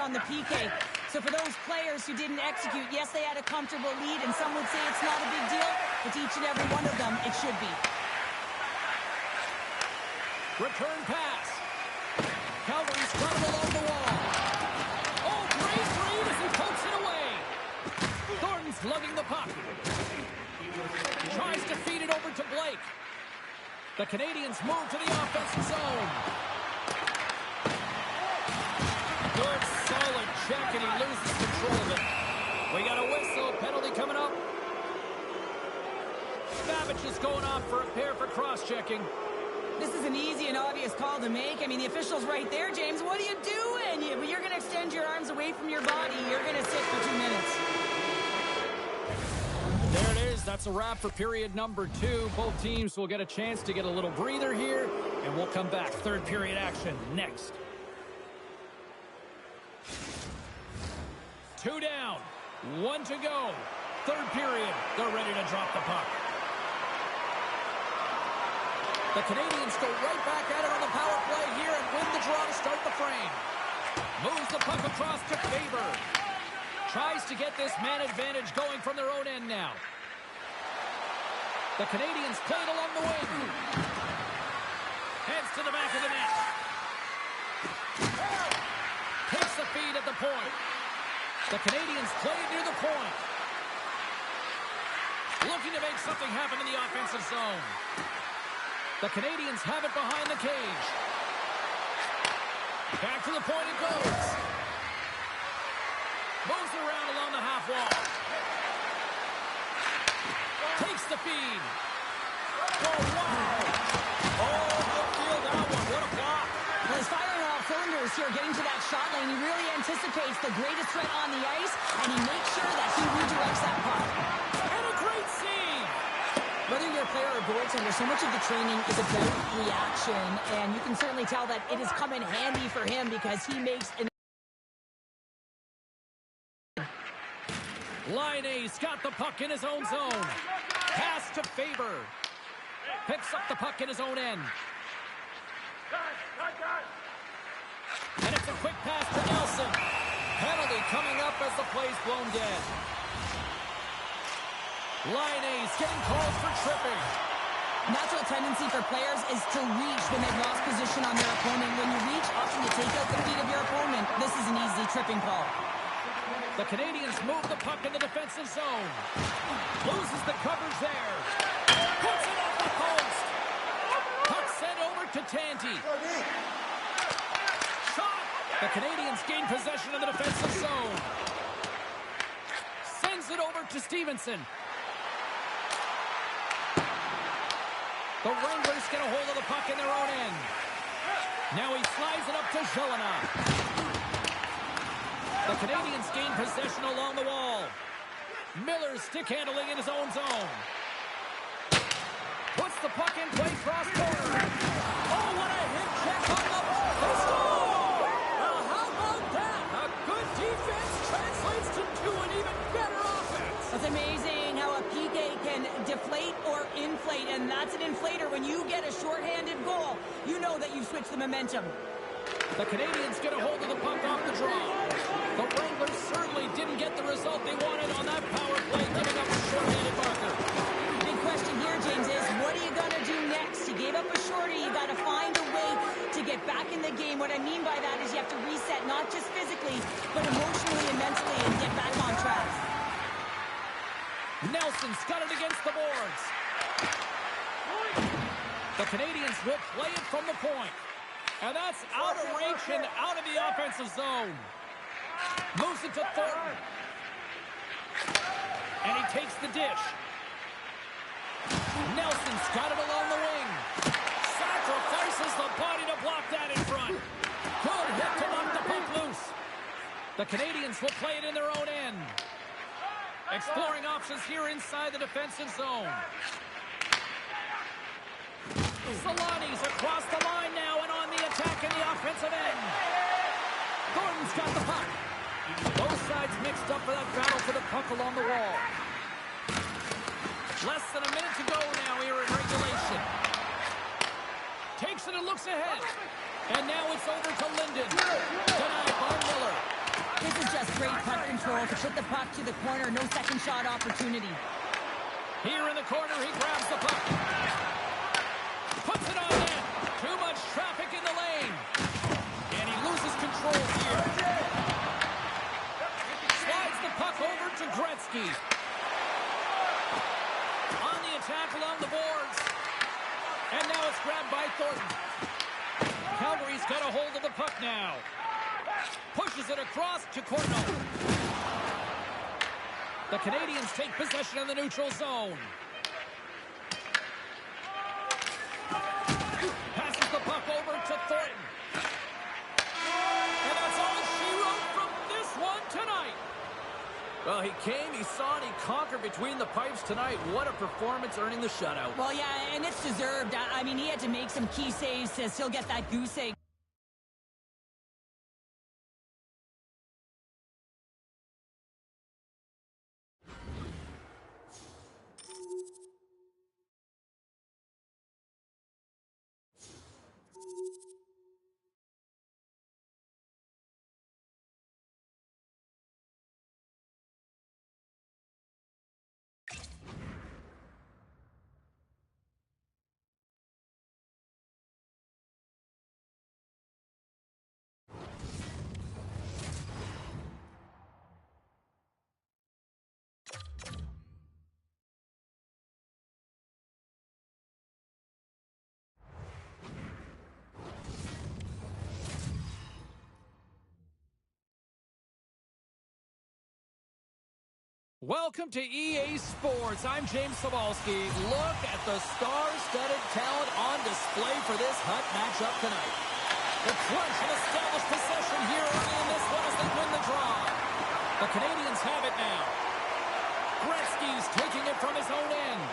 on the PK. So for those players who didn't execute, yes, they had a comfortable lead, and some would say it's not a big deal, but to each and every one of them, it should be. Return pass. Calgary's got him along the wall. Oh, great read as he pokes it away. Thornton's lugging the puck. Tries to feed it over to Blake. The Canadians move to the offensive zone. Good, solid check, and he loses control of it. We got a whistle. Penalty coming up. Babbage is going off for a pair for cross-checking. This is an easy and obvious call to make. I mean, the official's right there, James. What are you doing? You're going to extend your arms away from your body. You're going to sit for 2 minutes. There it is. That's a wrap for period number 2. Both teams will get a chance to get a little breather here, and we'll come back. Third period action next. 2 down, 1 to go. Third period. They're ready to drop the puck. The Canadians go right back at it on the power play here and win the draw to start the frame. Moves the puck across to Faber. Tries to get this man advantage going from their own end now. The Canadians play it along the wing. Heads to the back of the net. Takes the feed at the point. The Canadians play it near the point. Looking to make something happen in the offensive zone. The Canadians have it behind the cage. Back to the point it goes. Moves around along the half wall. Takes the feed. Oh, wow. Oh, good field that one. What a block. Well, he's firing all cylinders here, getting to that shot lane. He really anticipates the greatest threat on the ice, and he makes sure that he redirects that puck. And a great save. Whether you're a player or a goaltender, so much of the training is about reaction, and you can certainly tell that it has come in handy for him because he makes an... Laine's got the puck in his own zone. Pass to Faber. Picks up the puck in his own end. And it's a quick pass to Nelson. Penalty coming up as the play's blown dead. Laine's getting called for tripping. Natural tendency for players is to reach when they've lost position on their opponent. When you reach, often you take out the feet of your opponent. This is an easy tripping call. The Canadians move the puck in the defensive zone. Loses the coverage there. Puts it off the post. Puck sent over to Tanti. Shot. The Canadians gain possession of the defensive zone. Sends it over to Stevenson. The Wranglers get a hold of the puck in their own end. Now he slides it up to Zelina. The Canadians gain possession along the wall. Miller stick handling in his own zone. Puts the puck in play cross corner. Oh, what a hit check on the ball. They score! Well, how about that? A good defense translates to an even better offense. It's amazing how a PK can deflate or inflate, and that's an inflator. When you get a shorthanded goal, you know that you've switched the momentum. The Canadians get a hold of the puck off the draw. The Wranglers certainly didn't get the result they wanted on that power play, giving up a shorthanded marker. Big question here, James, is what are you going to do next? You gave up a shorty. You got to find a way to get back in the game. What I mean by that is you have to reset, not just physically, but emotionally and mentally, and get back on track. Nelson's got it against the boards. The Canadians will play it from the point. And that's out of reach and out of the offensive zone. Moves it to Thornton. And he takes the dish. Nelson's got it along the wing. Sacrifices the body to block that in front. Good hit to knock the puck loose. The Canadians will play it in their own end. Exploring options here inside the defensive zone. Solani's across the line now and on the attack in the offensive end. Gordon's got the puck. Both sides mixed up for that battle for the puck along the wall. Less than a minute to go now here in regulation. Takes it and looks ahead. And now it's over to Linden. Denied by Miller. great puck control to put the puck to the corner. No second shot opportunity. Here in the corner, he grabs the puck. Puts it on net. Too much traffic in the lane. And he loses control here. Slides the puck over to Gretzky. On the attack along the boards. And now it's grabbed by Thornton. Calgary's got a hold of the puck now. Pushes it across to Corno. The Canadians take possession in the neutral zone. Passes the puck over to Thornton. And that's all she wrote from this one tonight. Well, he came, he saw, and he conquered between the pipes tonight. What a performance, earning the shutout. Well, yeah, and it's deserved. I mean, he had to make some key saves to still get that goose egg. Welcome to EA Sports. I'm James Cebulski. Look at the star-studded talent on display for this Hut matchup tonight. The Crunch and established possession here early in this one as they win the draw. The Canadians have it now. Gretzky's taking it from his own end.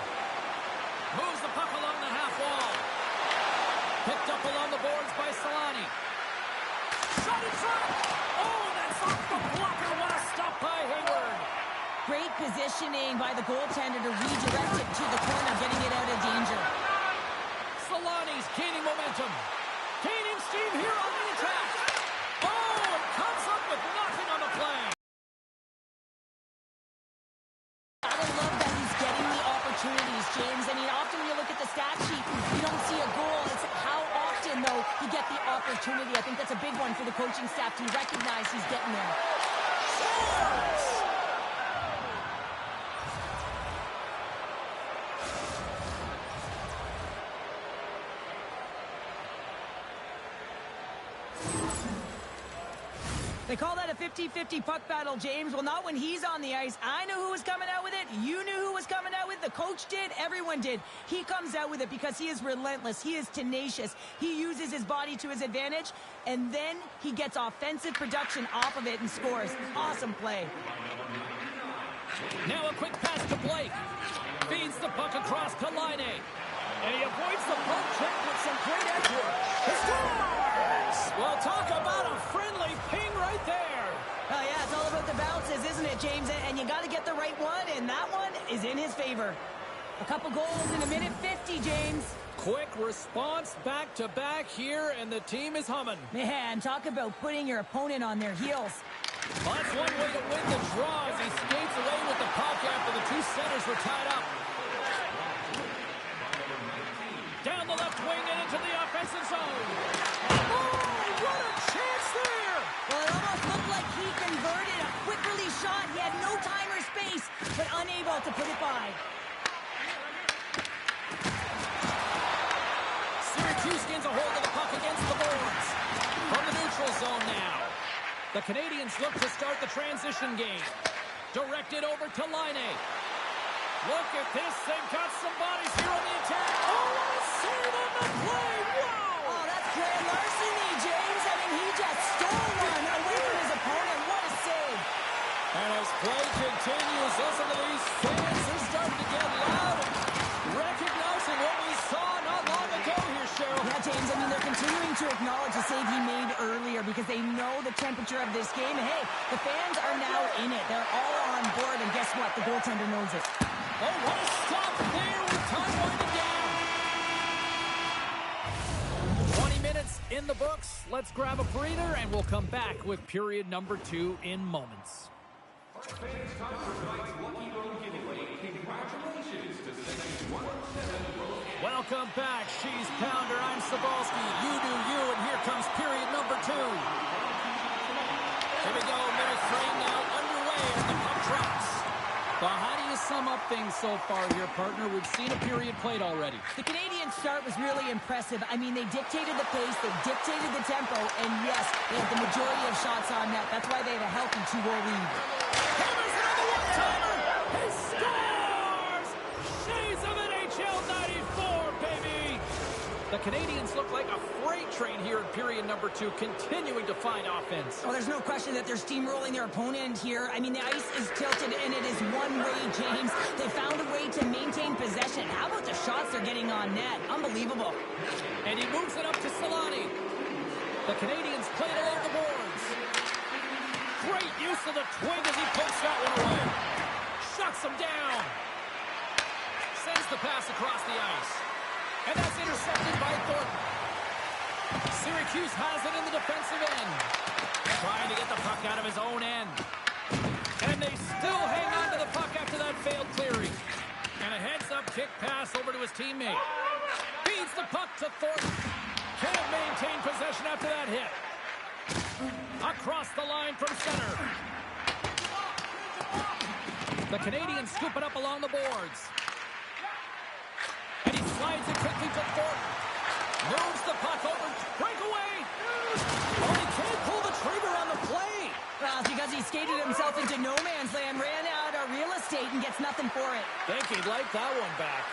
Moves the puck along the half wall. Picked up along the boards by Solani. Shot in front. Oh, that's off the blocker. What a stop by Hayward. Great positioning by the goaltender to redirect it to the corner, getting it out of danger. Solani's gaining momentum. Gaining steam here on the attack. Oh, it comes up with nothing on the play. I love that he's getting the opportunities, James. I mean, often when you look at the stat sheet, you don't see a goal. It's how often, though, you get the opportunity. I think that's a big one for the coaching staff to recognize he's getting there. Scores! They call that a 50-50 puck battle, James. Well, not when he's on the ice. I knew who was coming out with it. You knew who was coming out with it. The coach did. Everyone did. He comes out with it because he is relentless. He is tenacious. He uses his body to his advantage, and then he gets offensive production off of it and scores. Awesome play. Now a quick pass to Blake. Feeds the puck across to Laine. And he avoids the poke check with some great edge work. He scores! Well, talk about a friendly ping right there. Oh, yeah, it's all about the bounces, isn't it, James? And you got to get the right one, and that one is in his favor. A couple goals in a minute 50, James. Quick response back-to-back here, and the team is humming. Man, talk about putting your opponent on their heels. Well, that's one way to win the draw as he skates away with the puck after the two centers were tied up. Down the left wing and into the offensive zone. Oh, what a chance there! Well, it almost looked like he converted a quick release shot. He had no time or space, but unable to put it by. Syracuse gains a hold of the puck against the boards. From the neutral zone now. The Canadians look to start the transition game. Directed over to Laine. Look at this. They've got some bodies here on the attack. Oh, what a save on the play. Wow. Oh, that's grand larceny, James. I mean, he just stole one away from his opponent. What a save. And as play continues, listen to these fans. They're starting to get loud. Recognizing what we saw not long ago here, Cheryl. Yeah, James, I mean, they're continuing to acknowledge the save he made earlier because they know the temperature of this game. And, hey, the fans are now in it. They're all on board, and guess what? The goaltender knows it. Oh, what a stop there with time winding down. 20 minutes in in the books. Let's grab a breather, and we'll come back with period number 2 in moments. Welcome back. She's Pounder. I'm Cybulski. You do you, and here comes period number 2. Here we go. Minute 3 now underway as the puck drops. Well, how do you sum up things so far here, partner? We've seen a period played already. The Canadian start was really impressive. I mean, they dictated the pace, they dictated the tempo, and yes, they had the majority of shots on net. That's why they had a healthy 2-goal lead. Hammers another one-timer! He scores! Shades of NHL 94, baby! The Canadians look like a freight train here in period number 2, continuing to find offense. Oh, there's no question that they're steamrolling their opponent here. I mean, the ice is tilted, and it is one way, James. They found a way to maintain possession. How about the shots they're getting on net? Unbelievable. And he moves it up to Solani. The Canadians play it along the boards. Great use of the twig as he pokes that one away. Shuts him down. Sends the pass across the ice. And that's intercepted by Thornton. Syracuse has it in the defensive end. Trying to get the puck out of his own end. And they still hang on to the puck after that failed clearing. And a heads-up kick pass over to his teammate. Feeds the puck to Thornton. Can't maintain possession after that hit. Across the line from center. The Canadians scoop it up along the boards. And he slides it quickly to Thornton. Moves the puck over. Breakaway. Oh, he can't pull the trigger on the play. Well, it's because he skated himself into no man's land, ran out of real estate, and gets nothing for it. Think he'd like that one back.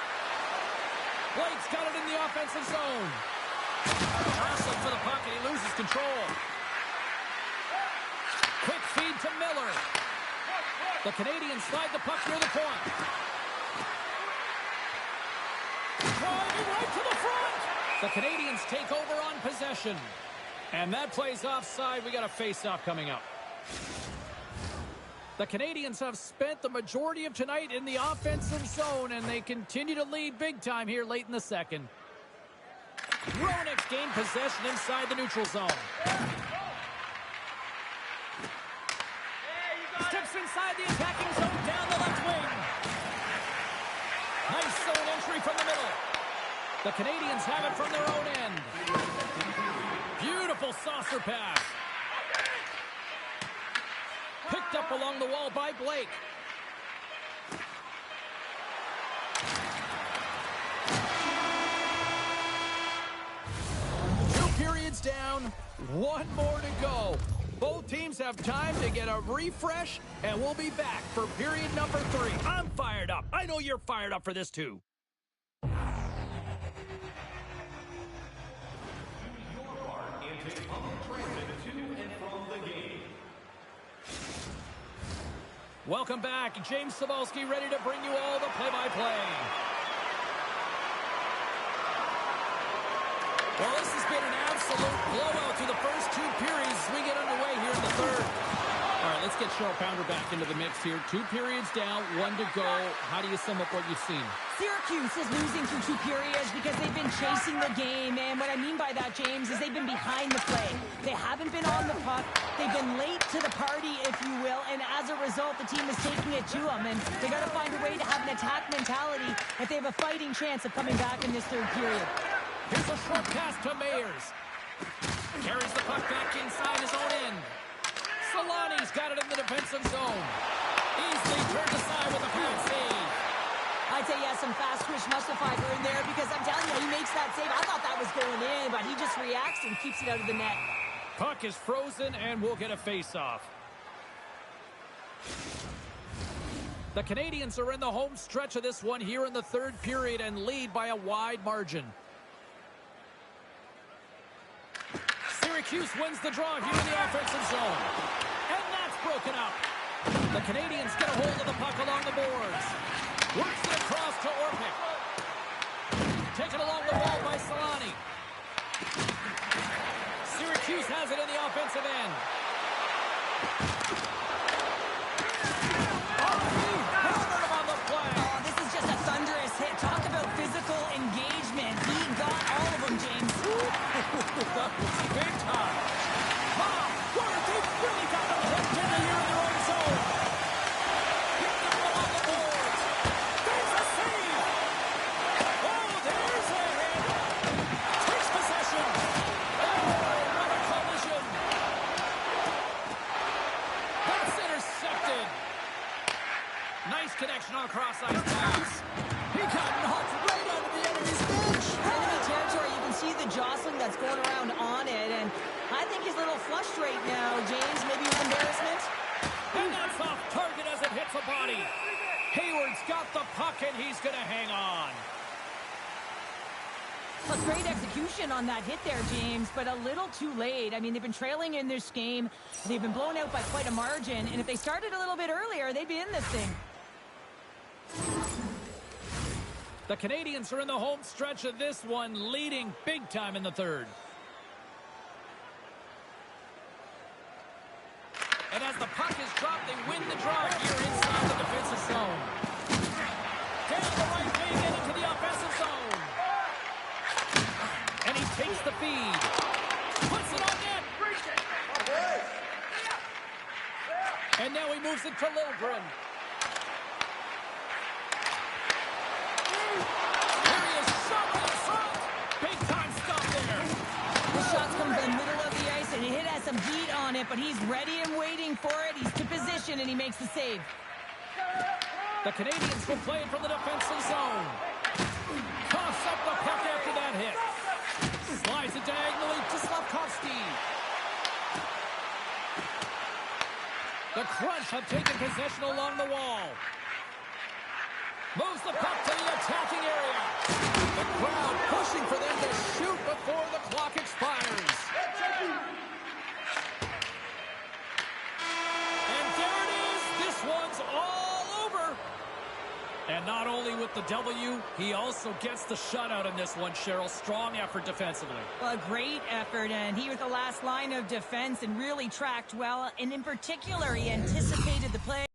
Blake's got it in the offensive zone. Jostling for the puck, and he loses control. Quick feed to Miller. The Canadians slide the puck near the point. Driving right to the front. The Canadians take over on possession. And that plays offside. We got a face-off coming up. The Canadians have spent the majority of tonight in the offensive zone, and they continue to lead big time here late in the second. Roenick's gained possession inside the neutral zone. Steps inside the attacking zone, down the left wing. Nice zone entry from the middle. The Canadians have it from their own end. Beautiful saucer pass. Picked up along the wall by Blake. Two periods down, one more to go. Both teams have time to get a refresh, and we'll be back for period number 3. I'm fired up. I know you're fired up for this too. Welcome back. James Cybulski ready to bring you all the play-by-play. Well, this has been an absolute blowout through the first 2 periods as we get underway here in the third. All right, let's get Cheryl Pounder back into the mix here. 2 periods down, 1 to go. How do you sum up what you've seen? Syracuse is losing through 2 periods because they've been chasing the game, and what I mean by that, James, is they've been behind the play. They haven't been on the puck. They've been late to the party, if you will, and as a result, the team is taking it to them, and they got to find a way to have an attack mentality if they have a fighting chance of coming back in this 3rd period. Here's a short pass to Mayers. Carries the puck back inside his own end. Solani's got it in the defensive zone. Easily turned aside with a pound save. I'd say, yeah, some fast twitch muscle fiber in there because I'm telling you, he makes that save. I thought that was going in, but he just reacts and keeps it out of the net. Puck is frozen, and we'll get a face-off. The Canadians are in the home stretch of this one here in the 3rd period and lead by a wide margin. Syracuse wins the draw here in the offensive zone. And that's broken up. The Canadians get a hold of the puck along the boards. Works it across to Orpik. Taken along the wall by Solani. Syracuse has it in the offensive end. On the play. Oh, this is just a thunderous hit. Talk about physical engagement. He got all of them, James. That was Intentional cross-ice pass. He got knocked right out of the enemy's bench. Enemy territory, you can see the jostling that's going around on it, and I think he's a little flushed right now, James, maybe with embarrassment. And that's off target as it hits a body. Hayward's got the puck, and he's going to hang on. A great execution on that hit there, James, but a little too late. I mean, they've been trailing in this game. They've been blown out by quite a margin, and if they started a little bit earlier, they'd be in this thing. The Canadians are in the home stretch of this one, leading big time in the third. And as the puck is dropped, they win the draw here inside the defensive zone. Down the right wing and into the offensive zone. And he takes the feed. Puts it on net. And now he moves it to Liljegren. Here he is, shot in the front. Big time stop there. The shot's come from the middle of the ice, and it has some heat on it, but he's ready and waiting for it. He's to position, and he makes the save. The Canadians will play it from the defensive zone. Coughs up the puck after that hit. Slides it diagonally to Slafkovsky. The Crunch have taken possession along the wall. Moves the puck to the attacking area. The crowd pushing for them to shoot before the clock expires. And there it is. This one's all over. And not only with the W, he also gets the shutout in this one, Cheryl. Strong effort defensively. Well, a great effort, and he was the last line of defense and really tracked well. And in particular, he anticipated the play.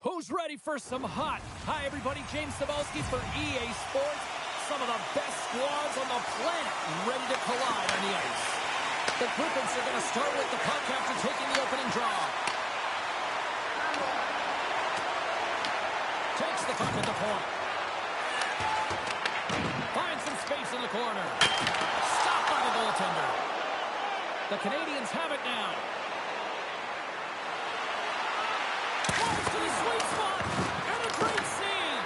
Who's ready for some hot? Hi, everybody. James Cybulski for EA Sports. Some of the best squads on the planet ready to collide on the ice. The Griffins are going to start with the puck after taking the opening draw. Takes the puck at the point. Finds some space in the corner. Stopped by the goaltender. The Canadians have it now. Flies to the sweet spot. And a great save.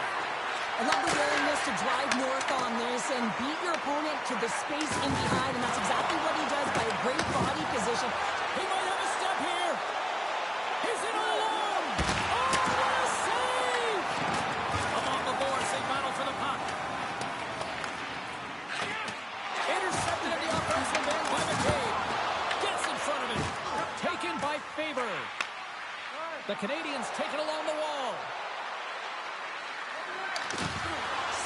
I love the willingness to drive north on this and beat your opponent to the space in behind, and that's exactly what he does by a great body position. He might have a step here. He's in all alone. Oh, what a save! Along the boards, they battle for the puck. Intercepted in the offensive end by McCabe. Gets in front of it. Taken by Faber. The Canadians take it along the wall.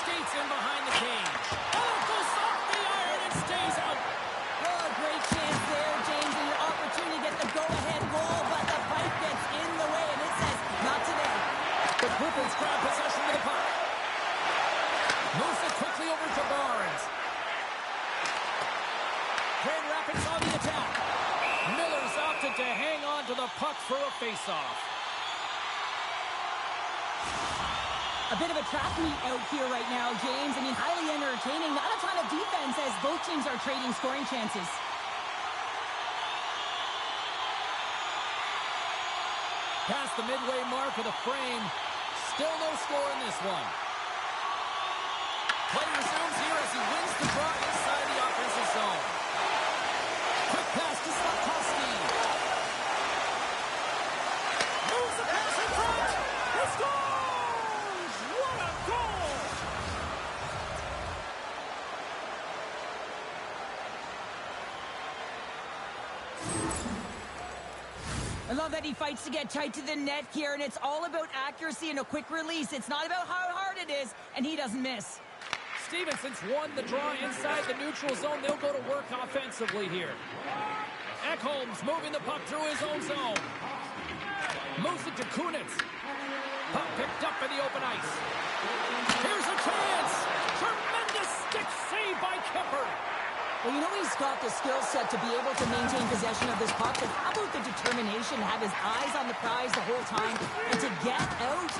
Skates in behind the cage. Oh, it goes off the iron and stays out. Oh, great chance there, James, and your opportunity to get the go-ahead goal, but the pipe gets in the way, and it says, not today. The Griffins grab possession of the puck. Moves it quickly over to Barnes. Grand Rapids on the attack. Miller's opted to hang on to the puck for a face-off. A bit of a trap meet out here right now, James. I mean, highly entertaining. Not a ton of defense as both teams are trading scoring chances. Past the midway mark of the frame. Still no score in this one. Play resumes here as he wins the draw inside the offensive zone. Quick pass to Slafkovsky. Moves the pass in front. He scores! What a goal! I love that he fights to get tight to the net here, and it's all about accuracy and a quick release. It's not about how hard it is, and he doesn't miss. Stephenson's won the draw inside the neutral zone. They'll go to work offensively here. Ekholm's moving the puck through his own zone. Moves it to Kunitz. Puck picked up in the open ice. Here's a chance. Tremendous stick save by Kemper. Well, you know he's got the skill set to be able to maintain possession of this puck, but how about the determination to have his eyes on the prize the whole time and to get out?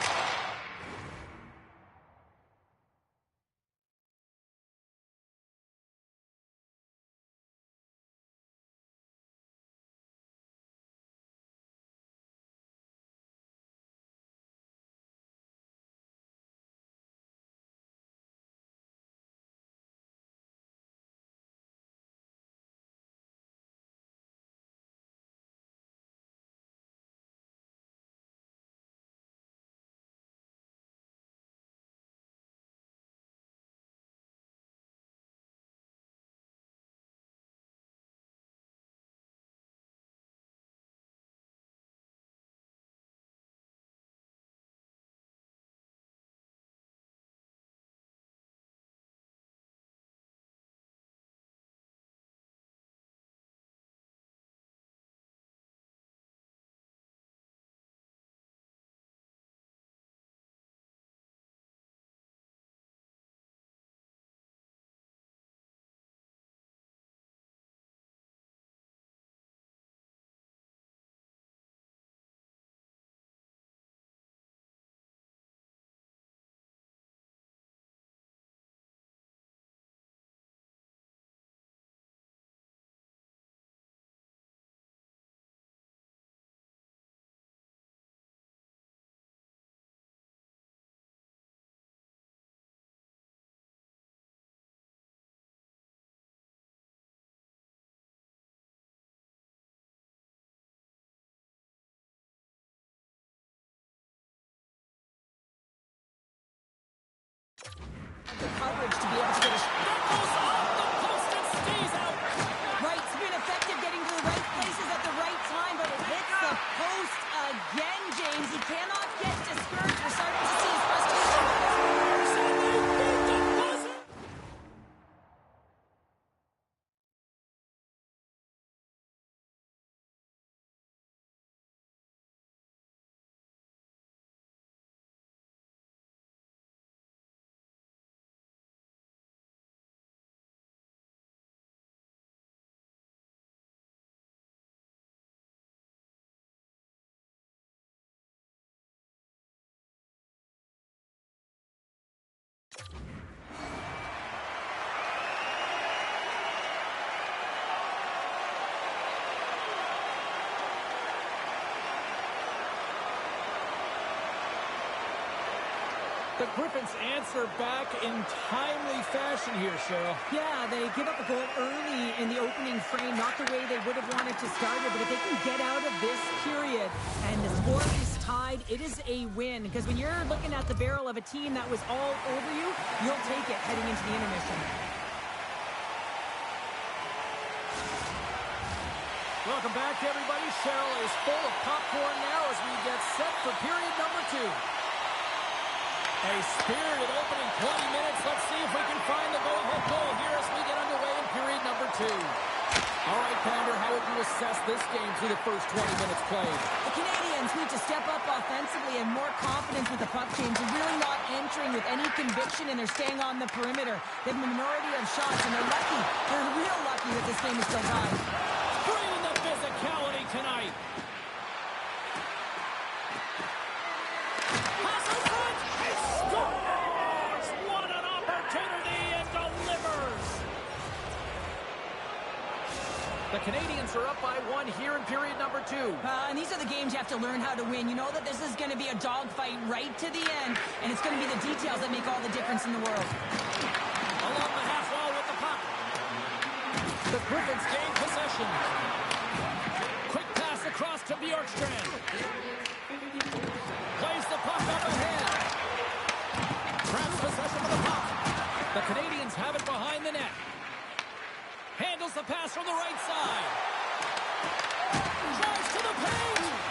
The coverage to be able to get a shot. That goes off the post and stays out. Right, it's been effective getting to the right places at the right time, but it hits the post again, James. He cannot get discouraged. We're starting to see his frustration. The Griffins answer back in timely fashion here, Cheryl. Yeah, they give up a goal early in the opening frame, not the way they would have wanted to start it, but if they can get out of this period and the score is tied, it is a win. Because when you're looking at the barrel of a team that was all over you, you'll take it heading into the intermission. Welcome back, everybody. Cheryl is full of popcorn now as we get set for period number 2. A spirited opening 20 minutes. Let's see if we can find the go-ahead goal here as we get underway in period number 2. All right, Pounder, how would you assess this game through the first 20 minutes played? The Canadians need to step up offensively and more confidence with the puck change. They're really not entering with any conviction, and they're staying on the perimeter. They have a minority of shots, and they're lucky. They're real lucky that this game is still tied. Bringing the physicality tonight. The Canadians are up by 1 here in period number 2. And these are the games you have to learn how to win. You know that this is going to be a dogfight right to the end, and it's going to be the details that make all the difference in the world. Along the half wall with the puck. The Griffins gain possession. Quick pass across to Bjorkstrand. Plays the puck up ahead. Grabs possession of the puck. The Canadians have it behind the net. Handles the pass from the right side. Drives to the paint.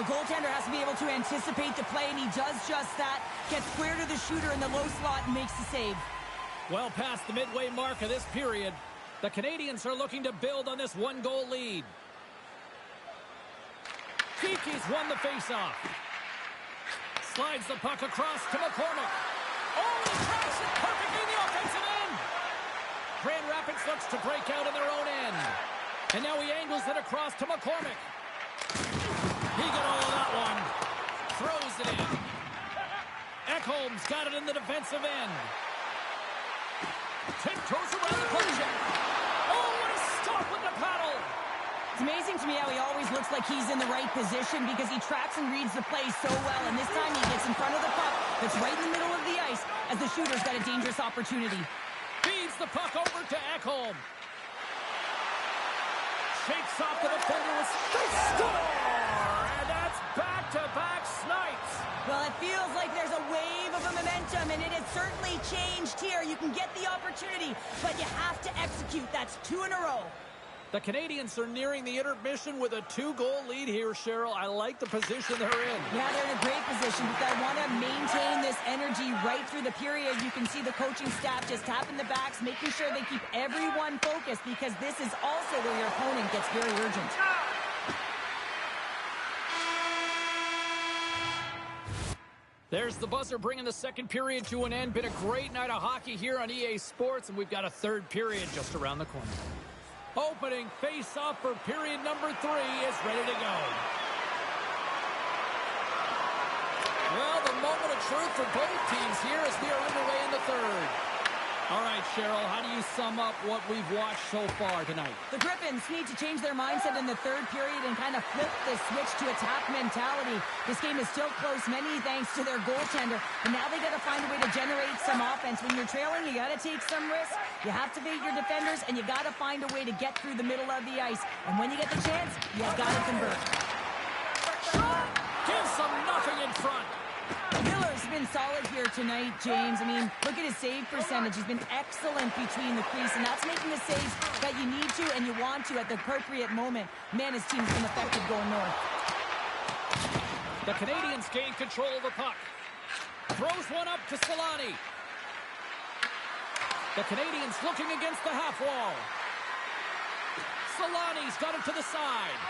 The goaltender has to be able to anticipate the play, and he does just that. Gets square to the shooter in the low slot and makes the save. Well past the midway mark of this period, the Canadians are looking to build on this one-goal lead. Kiki's won the faceoff. Slides the puck across to McCormick. Oh, he tracks it perfectly in the offensive end. Grand Rapids looks to break out in their own end. And now he angles it across to McCormick. He got all of that one. Throws it in. Ekholm's got it in the defensive end. Tiptoes around the puck check. Oh, what a stop with the paddle. It's amazing to me how he always looks like he's in the right position because he tracks and reads the play so well. And this time he gets in front of the puck that's right in the middle of the ice as the shooter's got a dangerous opportunity. Feeds the puck over to Ekholm. Shakes off the defender with the score! And that's back-to-back snipes. Well, it feels like there's a wave of a momentum, and it has certainly changed here. You can get the opportunity, but you have to execute. That's 2 in a row. The Canadians are nearing the intermission with a 2-goal lead here, Cheryl. I like the position they're in. Yeah, they're in a great position, but they want to maintain this energy right through the period. You can see the coaching staff just tapping the backs, making sure they keep everyone focused because this is also where your opponent gets very urgent. There's the buzzer bringing the second period to an end. Been a great night of hockey here on EA Sports, and we've got a third period just around the corner. Opening face-off for period number 3 is ready to go. Well, the moment of truth for both teams here as we are underway in the third. All right, Cheryl, how do you sum up what we've watched so far tonight? The Griffins need to change their mindset in the third period and kind of flip the switch to attack mentality. This game is still close, many thanks to their goaltender, and now they got to find a way to generate some offense. When you're trailing, you got to take some risks. You have to beat your defenders, and you got to find a way to get through the middle of the ice. And when you get the chance, you got to convert. Gives them nothing in front. Miller's been solid here tonight, James. I mean, look at his save percentage. He's been excellent between the crease, and that's making the saves that you need to and you want to at the appropriate moment. Man, his team's been effective going north. The Canadians gain control of the puck. Throws one up to Solani. The Canadians looking against the half wall. Solani's got it to the side.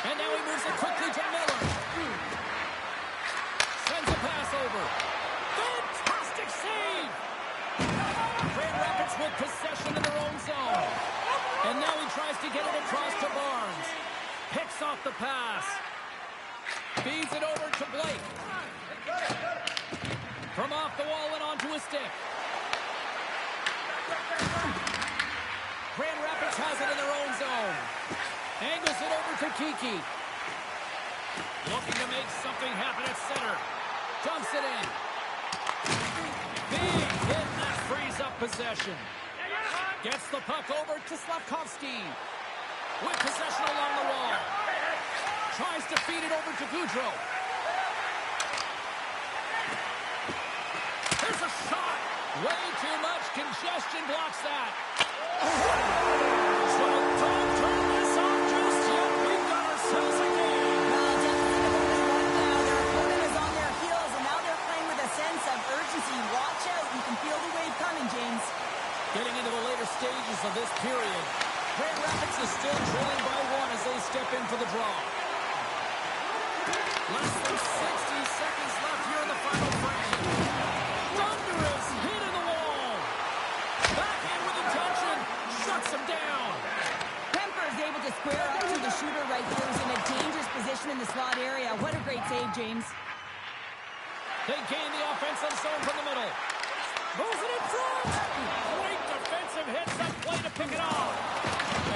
And now he moves it quickly to Miller. Sends a pass over. Fantastic save! Grand Rapids with possession in their own zone. And now he tries to get it across to Barnes. Picks off the pass. Feeds it over to Blake. From off the wall and onto a stick. Grand Rapids has it in their own zone. Angles it over to Kiki. Looking to make something happen at center. Dumps it in. Big hit that frees up possession. Gets the puck over to Slavkovsky. With possession along the wall. Tries to feed it over to Goudreau. There's a shot. Way too much congestion blocks that. So don't turn this on just yet. We've got ourselves a game. Urgency. Watch out. You can feel the wave coming, James. Getting into the later stages of this period. Grand Rapids is still trailing by 1 as they step in for the draw. Less than 60 seconds left here in the final frame. Thunderous hit in the wall. Backhand with intention. Shuts him down. Kemper is able to square up to the shooter right here. He's in a dangerous position in the slot area. What a great save, James. They gain the offensive zone from the middle. Moves it in front. Great defensive hits that play to pick it off.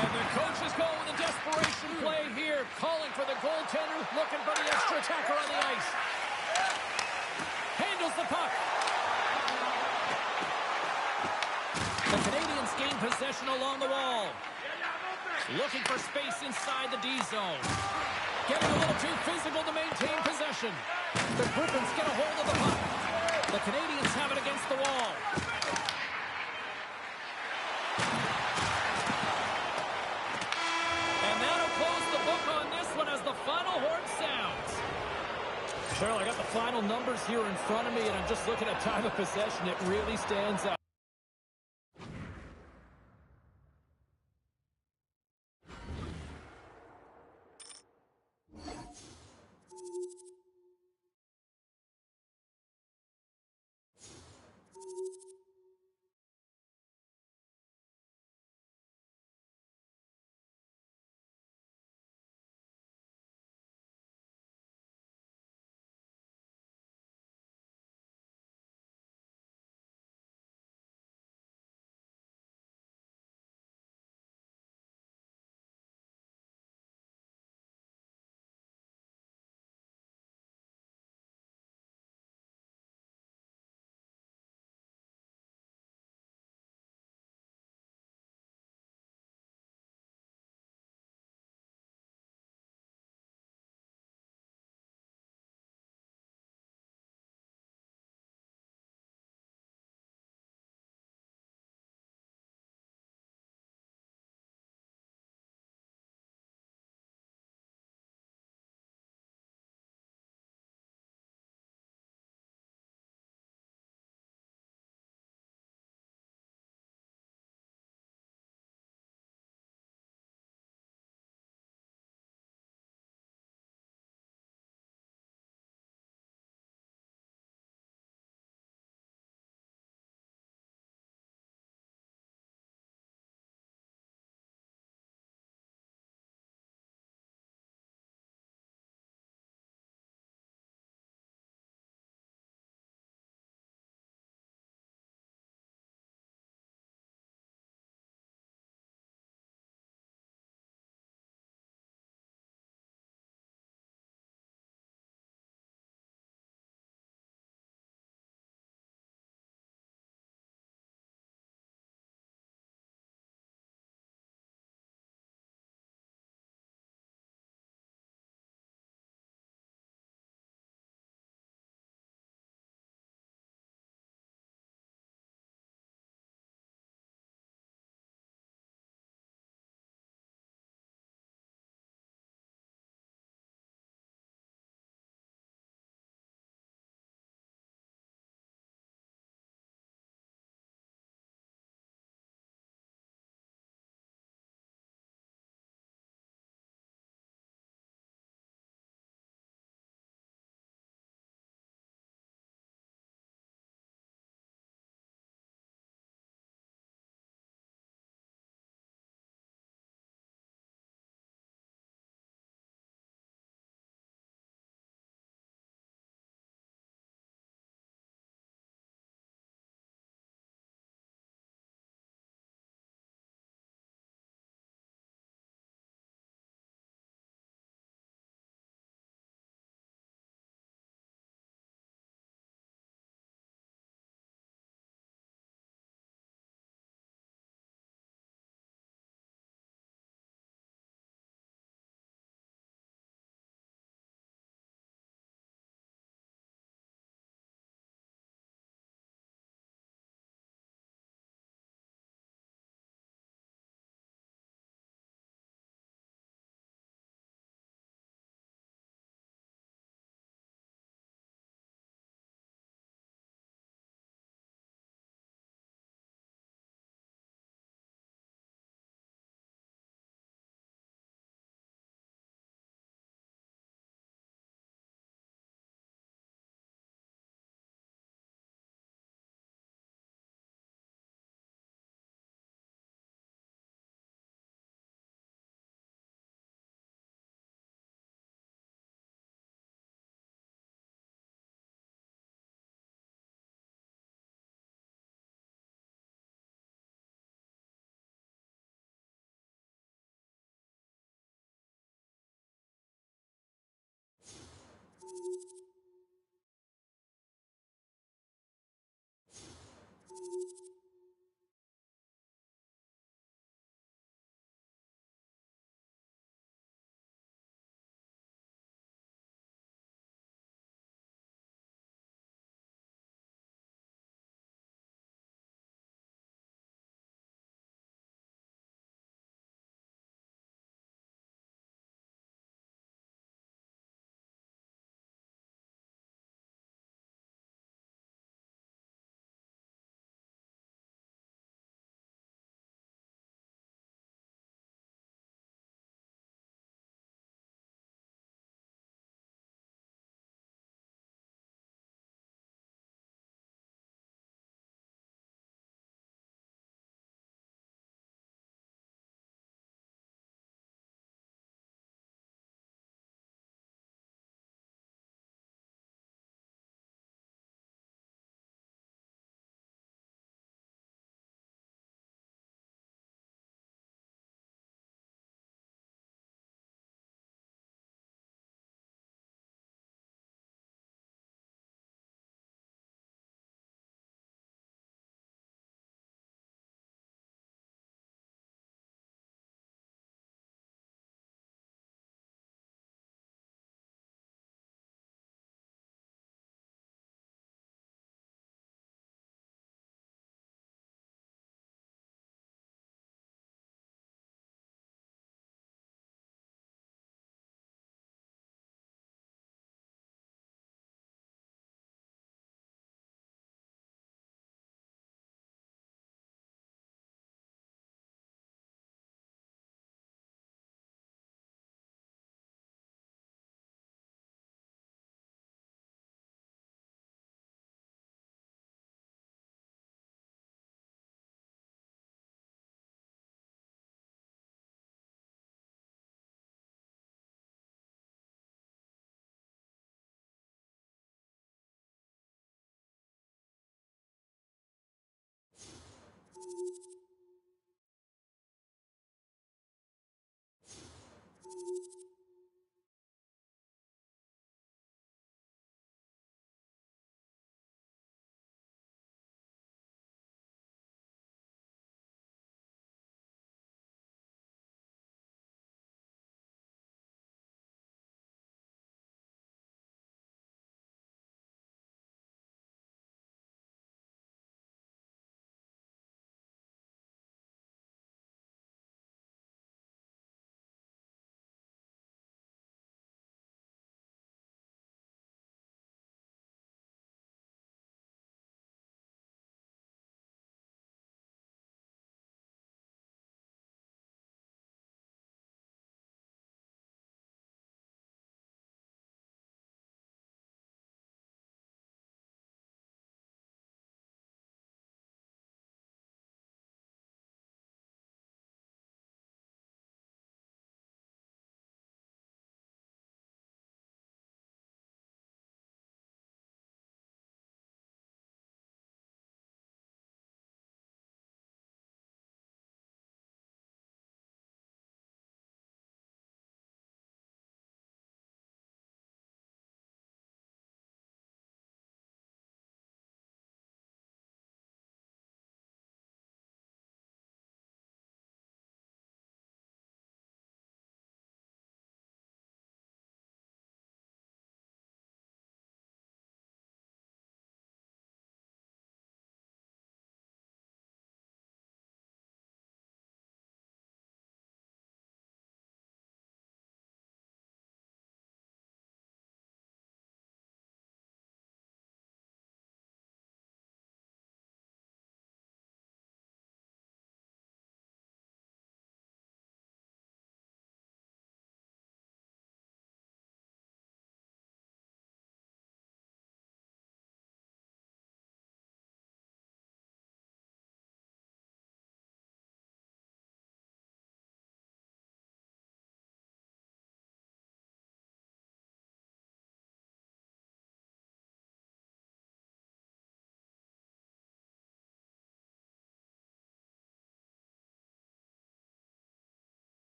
And the coaches go with a desperation play here, calling for the goaltender, looking for the extra attacker on the ice. Handles the puck. The Canadians gain possession along the wall. Looking for space inside the D zone. Getting a little too physical to maintain possession. The Griffins get a hold of the puck. The Canadians have it against the wall. And that'll close the book on this one as the final horn sounds. Cheryl, I got the final numbers here in front of me, and I'm just looking at time of possession. It really stands out.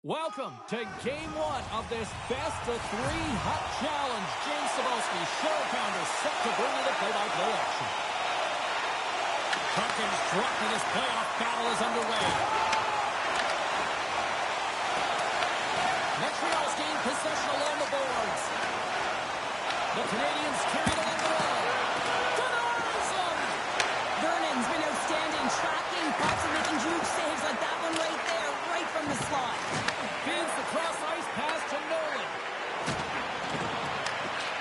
Welcome to Game 1 of this best-of-3 Hut Challenge. James Cybulski, show pounder, set to bring you the play-by-play action. Pumpkins dropped in this playoff battle is underway. Montreal's gained possession along the boards. The Canadians carried along the wall. Vernon's been outstanding, tracking pucks and making huge saves like that one right there, right from the slot. Feeds the cross-ice pass to Nolan.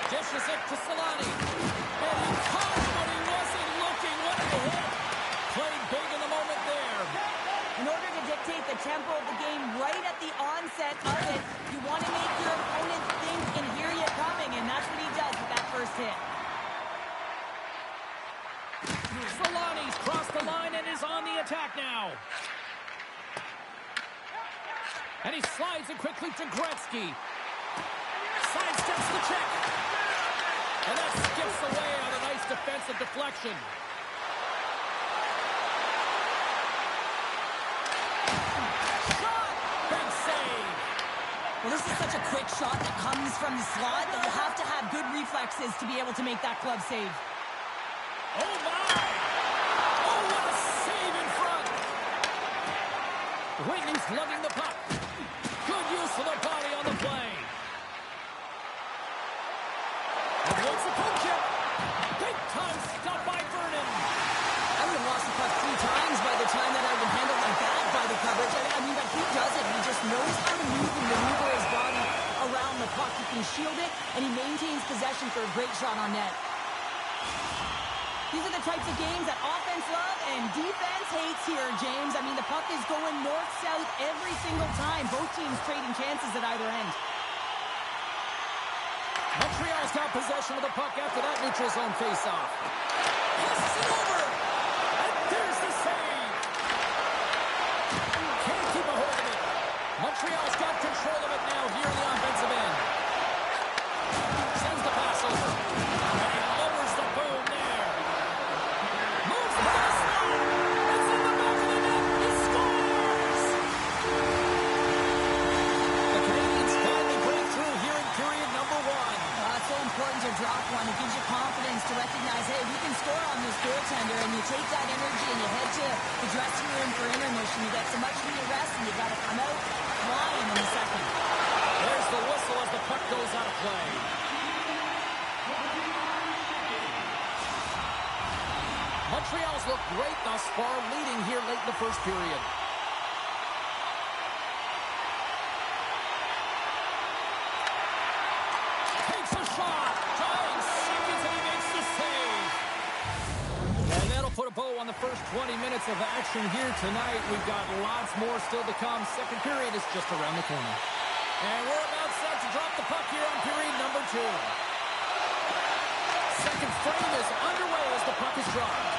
Dishes it to Solani. And he caught when he wasn't looking. What a hit. Played big in the moment there. In order to dictate the tempo of the game right at the onset of it, you want to make your opponent think and hear you coming, and that's what he does with that first hit. Solani's crossed the line and is on the attack now. And he slides it quickly to Gretzky. Sidesteps the check. And that skips away on a nice defensive deflection. Shot! Big save. Well, this is such a quick shot that comes from the slot that you have to have good reflexes to be able to make that glove save. Oh, my! Oh, what a save in front! Whitney's lugging the puck. Good use of the body on the play. And wants the poke check. Big time stop by Vernon. I would have lost the puck 3 times by the time that I would handle like that by the coverage. I mean, but he does it. He just knows how to move and maneuver his body around the puck. He can shield it, and he maintains possession for a great shot on net. These are the types of games that offense love and defense hates here, James. I mean, the puck is going north-south every single time. Both teams trading chances at either end. Montreal's got possession of the puck after that neutral zone faceoff. Passes it over. And there's the save. Can't keep a hold of it. Montreal's got control of it now here in the offensive end. Sends the pass over. And he lowers the boom there. Moves the pass line. It's in the back of the net. He scores! The Canadians finally break through here in period number 1. It's so important to drop one. It gives you confidence to recognize, hey, we can score on this goaltender, and you take that energy and you head to the dressing room for intermission. You get some much needed rest, and you got to come out flying in the second. There's the whistle as the puck goes out of play. Montreal's looked great thus far, leading here late in the first period. Takes a shot. Tying seconds, and he makes the save. And that'll put a bow on the first 20 minutes of action here tonight. We've got lots more still to come. Second period is just around the corner. And we're about set to drop the puck here on period number 2. Second frame is underway as the puck is dropped.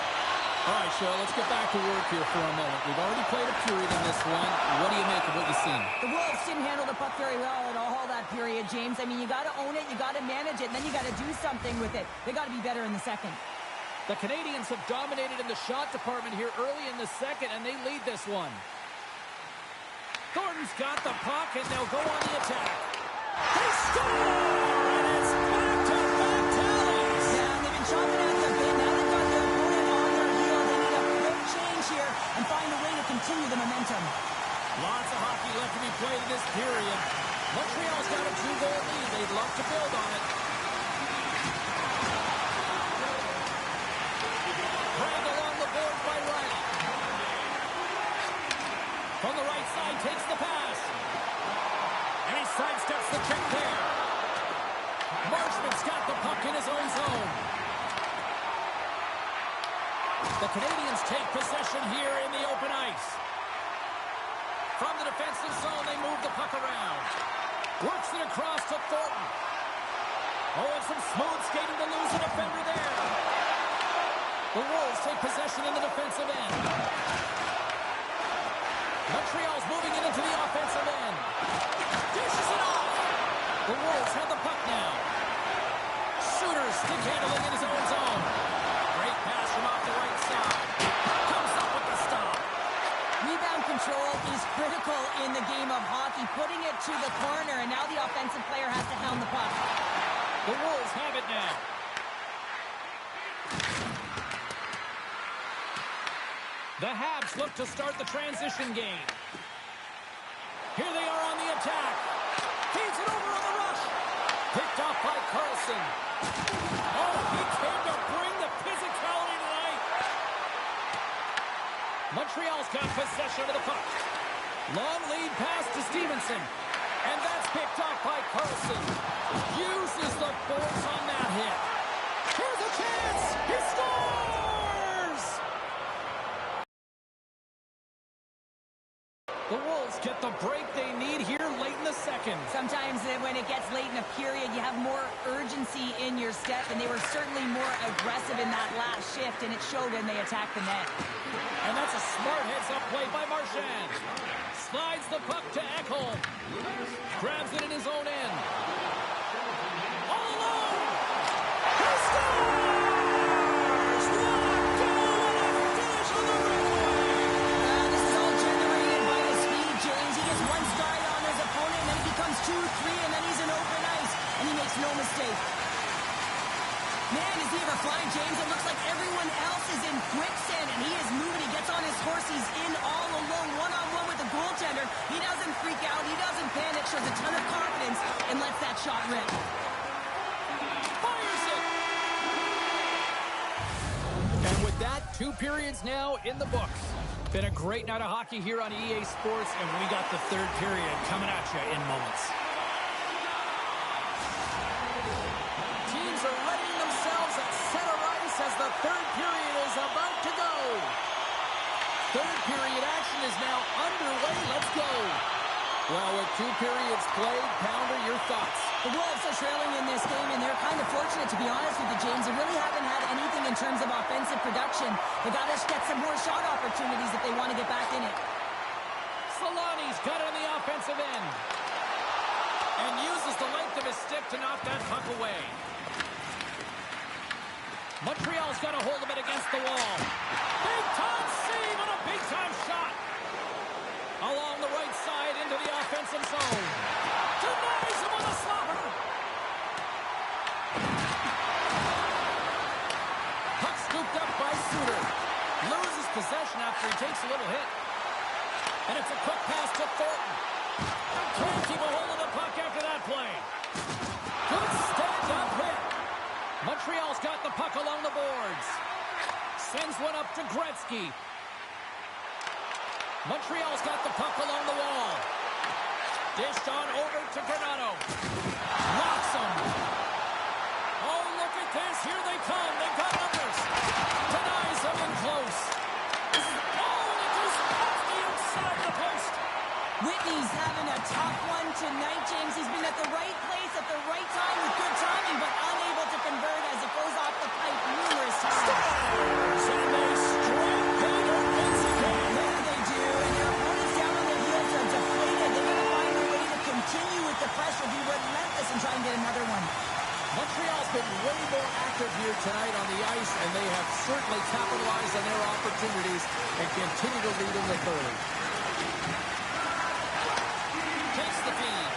All right, Cheryl, let's get back to work here for a moment. We've already played a period in this one. What do you make of what you've seen? The Wolves didn't handle the puck very well at all that period, James. I mean, you got to own it, you got to manage it, and then you got to do something with it. They got to be better in the second. The Canadians have dominated in the shot department here early in the second, and they lead this one. Thornton's got the puck, and they'll go on the attack. They score! And it's back-to-back tallies! Yeah, and they've been chopping at the bit. Now they've got their opponent on their heel. They need a quick change here and find a way to continue the momentum. Lots of hockey left to be played in this period. Montreal's got a 2-goal lead. They'd love to build on it. Dragged along the boards by Riley. From the right side, takes the pass. And he sidesteps the check there. Marchment's got the puck in his own zone. The Canadians take possession here in the open ice. From the defensive zone, they move the puck around. Works it across to Thornton. Oh, and some smooth skating to lose a defender there. The Wolves take possession in the defensive end. Montreal's moving it into the offensive end. Dishes it off. The Wolves have the puck now. Suter stick handling in his own zone. Great pass from off the right side. Comes up with the stop. Rebound control is critical in the game of hockey. Putting it to the corner, and now the offensive player has to hound the puck. The Wolves have it now. The Habs look to start the transition game. Here they are on the attack. Feeds it over on the rush. Picked off by Carlson. Oh, he came to bring the physicality tonight. Montreal's got possession of the puck. Long lead pass to Stevenson. And that's picked off by Carlson. Uses the force on that hit. Here's a chance. He scores! The Wolves get the break they need here late in the second. Sometimes when it gets late in a period, you have more urgency in your step, and they were certainly more aggressive in that last shift, and it showed when they attacked the net. And that's a smart heads-up play by Marchand. Slides the puck to Ekholm. Grabs it in his own end. All alone! He scores! What a goal! What a finish on the breakaway! This is all generated by the speed, James. He gets one stride on his opponent, and then he becomes 2-3, and then he's in open ice, and he makes no mistake. Man, is he ever flying, James? It looks like everyone else is in quicksand, and he is moving. He gets on his horse. He's in all alone, one-on-one with the goaltender. He doesn't freak out. He doesn't panic. Shows a ton of confidence and lets that shot rip. Fires it! And with that, 2 periods now in the books. Been a great night of hockey here on EA Sports, and we got the third period coming at you in moments. Teams are readying themselves at center ice as the third period is about to go. Third period action is now underway. Let's go. Well, with 2 periods played, Pounder, your thoughts? The Wolves are trailing in this game, and they're kind of fortunate, to be honest with you, James. They really haven't had anything in terms of offensive production. They got to get some more shot opportunities if they want to get back in it. Solani's got it on the offensive end. And uses the length of his stick to knock that puck away. Montreal's got a hold of it against the wall. Big-time save and a big-time shot. Along the right side into the offensive zone. Denies him on the slobber. Puck scooped up by Suter. Loses possession after he takes a little hit. And it's a quick pass to Thornton. Can't keep a hold of the puck after that play. Good stand-up hit. Montreal's got the puck along the boards. Sends one up to Gretzky. Montreal's got the puck along the wall. Dished on over to Granato. Knocks him. Oh, look at this. Here they come. They've got numbers. Denies him in close. Oh, and it goes off the outside the post. Whitney's having a tough one tonight, James. He's been at the right place at the right time with good timing, but unable to convert as it goes off the pipe numerous times. And they strike Peter once again. Yeah, they do, and their opponents down on their heels are deflated. They're going to find a way to continue with the pressure, be relentless, and try and get another one. Montreal's been way more active here tonight on the ice, and they have certainly capitalized on their opportunities and continue to lead in the third. Takes the feed.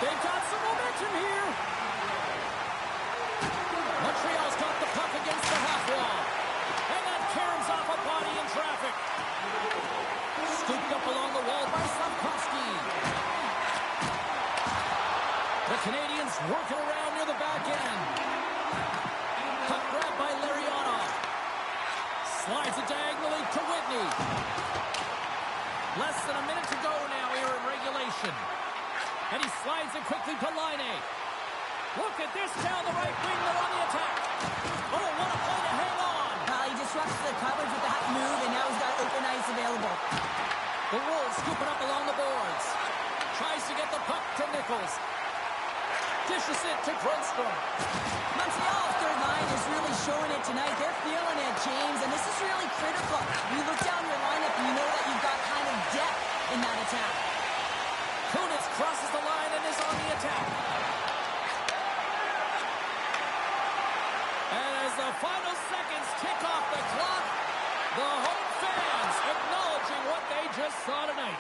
They've got some momentum here. Montreal's got the puck against the half wall. And that caroms off a body in traffic. Scooped up along the wall by Slavkovsky. The Canadians working around near the back end. Puck grabbed by Larionov. Slides it diagonally to Whitney. Less than a minute to go now here in regulation. And he slides it quickly to Laine. Look at this down the right wing. They're on the attack. Oh, what a play to hang on. He disrupts the coverage with that move, and now he's got open ice available. The Wolves scooping up along the boards. Tries to get the puck to Nichols. Dishes it to Grundstrom. Montreal's third line is really showing it tonight. They're feeling it, James, and this is really critical. You look down your lineup and you know that you've got kind of depth in that attack. Kunitz crosses the line and is on the attack. And as the final seconds tick off the clock, the home fans acknowledging what they just saw tonight.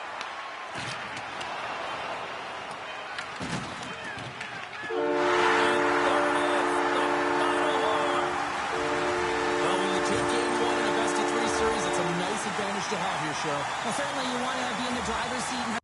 Advantage to have here, Cheryl. Well, certainly you want to be in the driver's seat and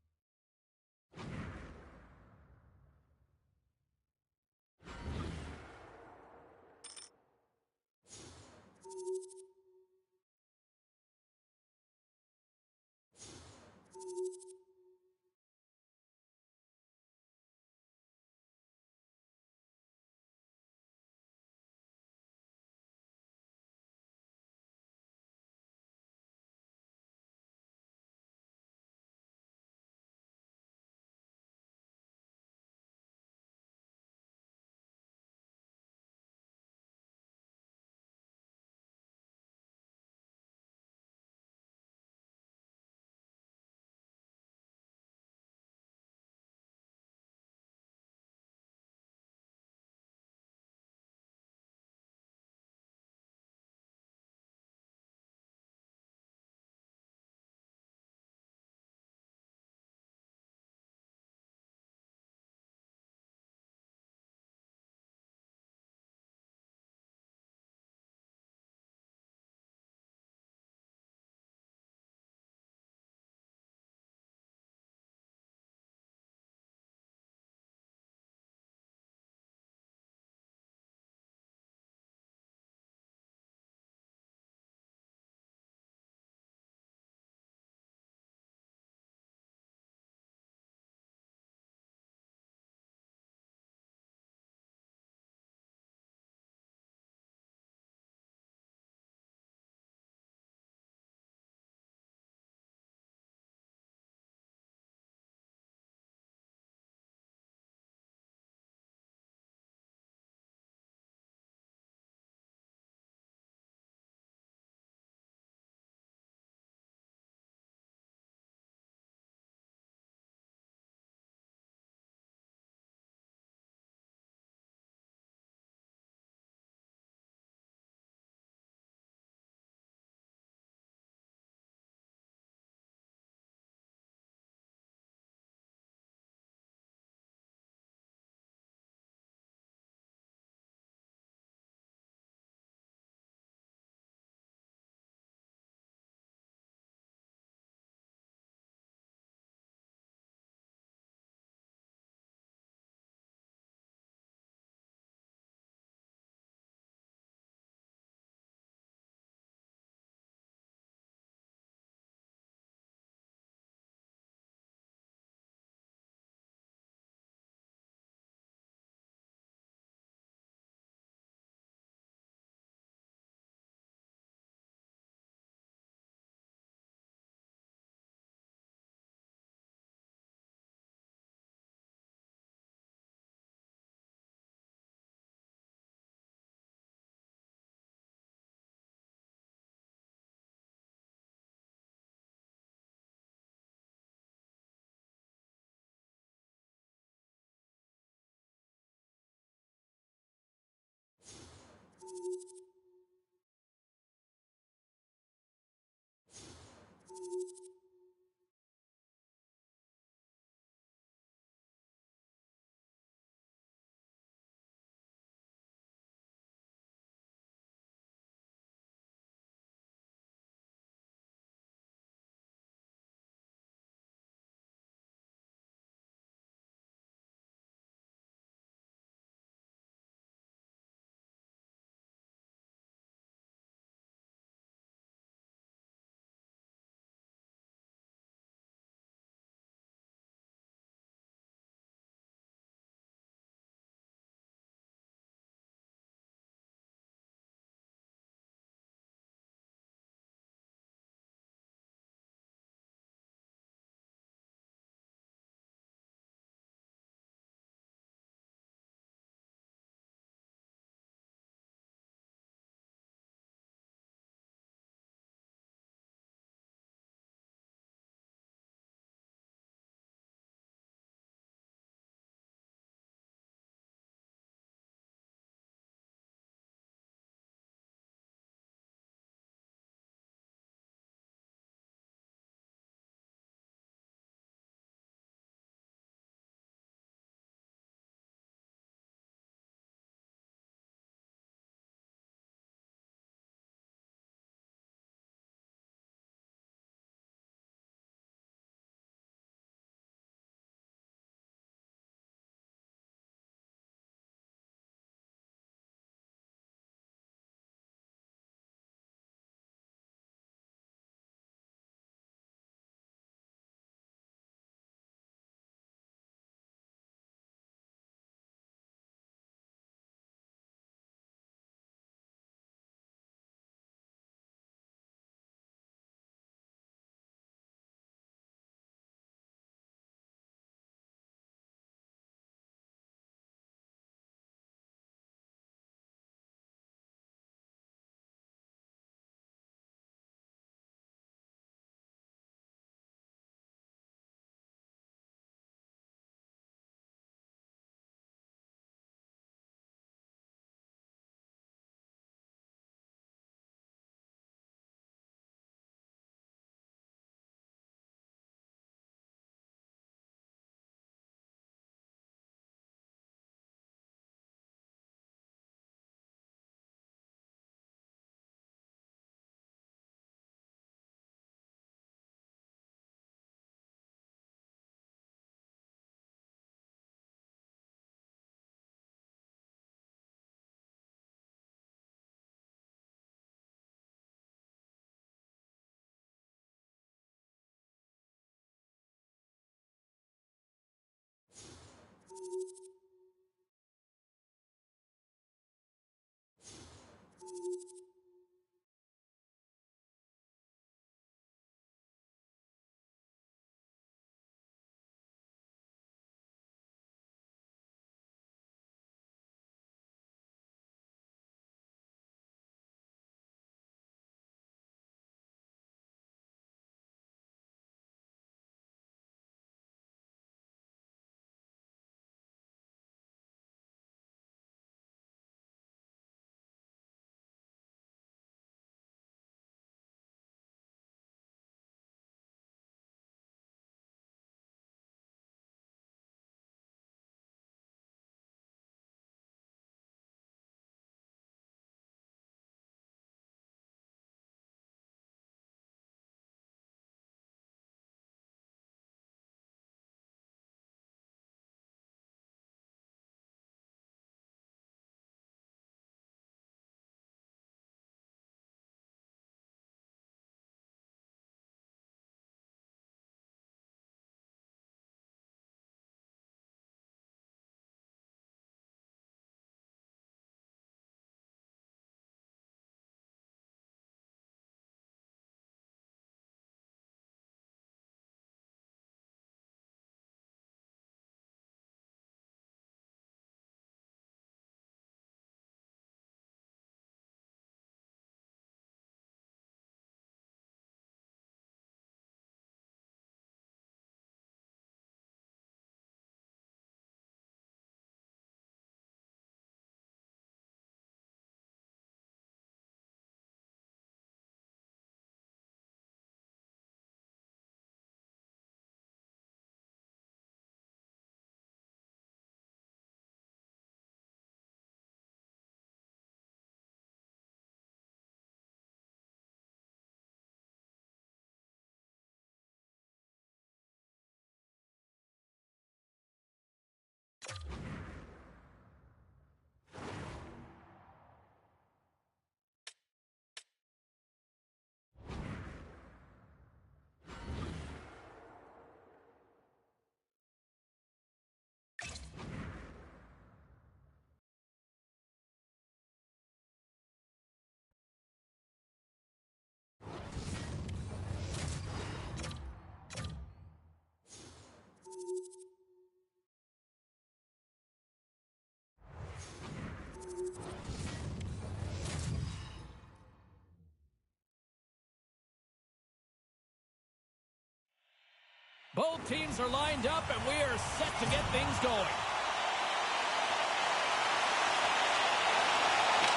Both teams are lined up, and we are set to get things going.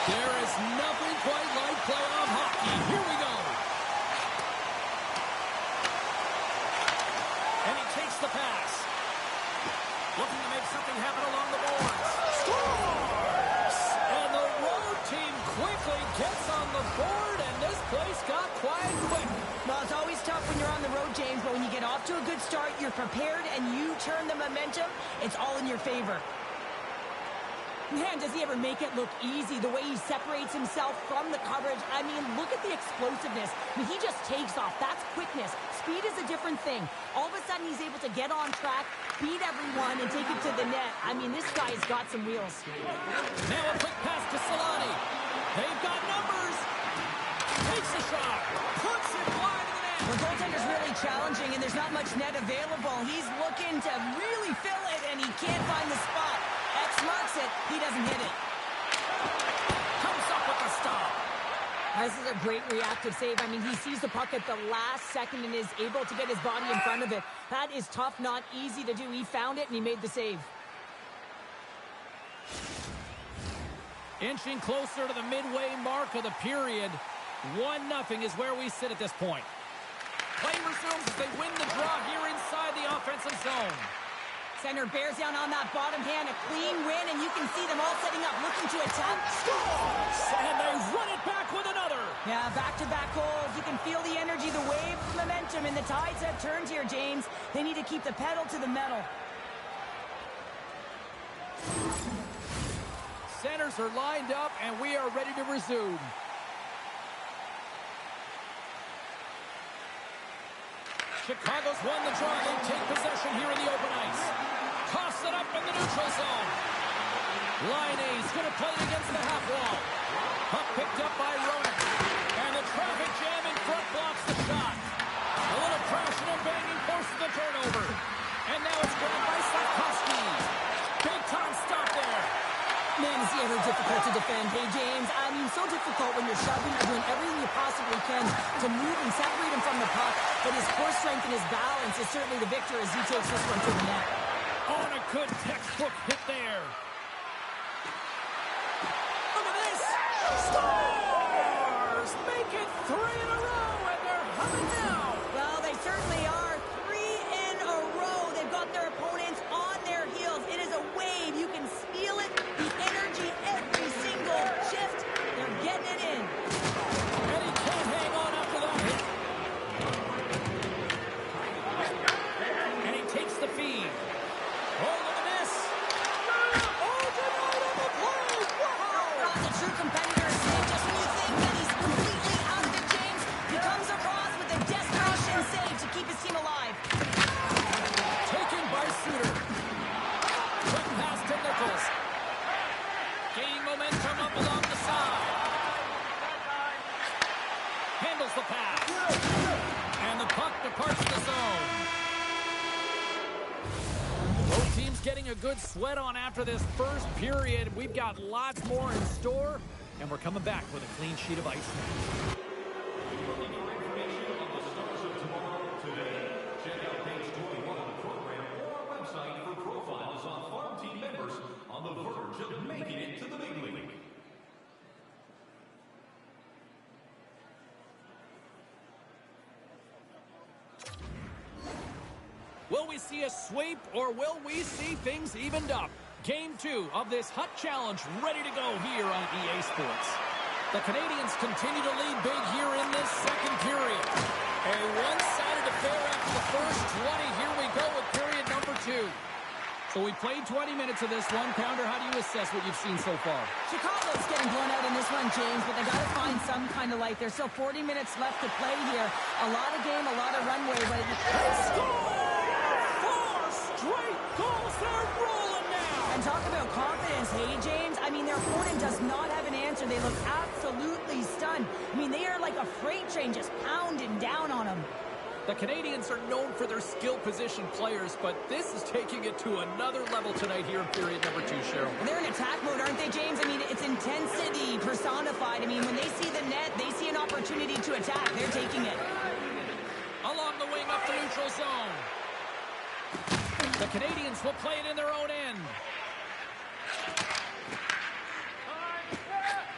There is nothing quite like playoff hockey. Here we go. And he takes the pass. Looking to make something happen along the boards. Scores! And the road team quickly gets on the board, and this place got quiet quick. Well, it's always tough when you're on the road, James, but when you get off to a good start, you're prepared, and you turn the momentum, it's all in your favor. Man, does he ever make it look easy, the way he separates himself from the coverage. I mean, look at the explosiveness. I mean, he just takes off. That's quickness. Speed is a different thing. All of a sudden, he's able to get on track, beat everyone, and take it to the net. I mean, this guy's got some wheels. Now a quick pass to Solani. They've got numbers. Takes a shot. Puts it wide of the net. The goaltender's really challenging, and there's not much net available. He's looking to really fill it, and he can't find the spot. X marks it. He doesn't hit it. Comes up with the stop. This is a great reactive save. I mean, he sees the puck at the last second and is able to get his body in front of it. That is tough, not easy to do. He found it, and he made the save. Inching closer to the midway mark of the period. 1-0 is where we sit at this point. Play resumes as they win the draw here inside the offensive zone. Center bears down on that bottom hand. A clean win, and you can see them all setting up, looking to attack. Scores! And they run it back with another. Yeah, back-to-back goals. You can feel the energy, the wave, momentum, and the tides have turned here, James. They need to keep the pedal to the metal. Centers are lined up, and we are ready to resume. Chicago's won the draw. They take possession here in the open ice. Toss it up in the neutral zone. Line A's going to play it against the half wall. Puck picked up by Roenick. And the traffic jam in front blocks the shot. A little crashing and banging forces the turnover. And now it's grabbed by Slavkovsky. Big time stop there. Man, is he ever difficult to defend. Hey, James, I mean, so difficult when you're shoving or doing everything you possibly can to move and separate him from the puck. But his core strength and his balance is certainly the victor as he takes this one to the net. On a good textbook hit there. Look at this. Stars make it 3 in a row, and they're humming now. Well, they certainly are. 3 in a row. They've got their opponents on their heels. It is a wave. You can feel it. The energy every single shift. They're getting it in. And he can't hang on after that hit. And he takes the feed. Oh, look at this. Oh, denied on the play. Wow. The true competitor is safe just when you think that he's completely out of it, James. He comes across with a desperation save to keep his team alive. Taken by Suter. Quick pass to Nichols. Gaining momentum up along the side. Handles the pass. And the puck departs the zone. Both teams getting a good sweat on after this first period. We've got lots more in store, and we're coming back with a clean sheet of ice. Check out page 21 of the program or our website for profiles on farm team members on the verge of making it to the big league. Will we see a sweep, or will we see things evened up? Game 2 of this Hut Challenge ready to go here on EA Sports. The Canadians continue to lead big here in this second period. A one-sided affair after the first 20. Here we go with period number 2. So we played 20 minutes of this one. Pounder, how do you assess what you've seen so far? Chicago's getting blown out in this one, James, but they got to find some kind of life. There's still 40 minutes left to play here. A lot of game, a lot of runway, but Score! 4 straight goals. They're rolling now. And talk about confidence, hey, James? I mean, their opponent does not have an answer. They look absolutely stunned. I mean, they are like a freight train just pounding down on them. The Canadians are known for their skill position players, but this is taking it to another level tonight here in period number 2, Cheryl. They're in attack mode, aren't they, James? I mean, it's intensity personified. I mean, when they see the net, they see an opportunity to attack. They're taking it. Along the wing up the neutral zone. The Canadians will play it in their own end.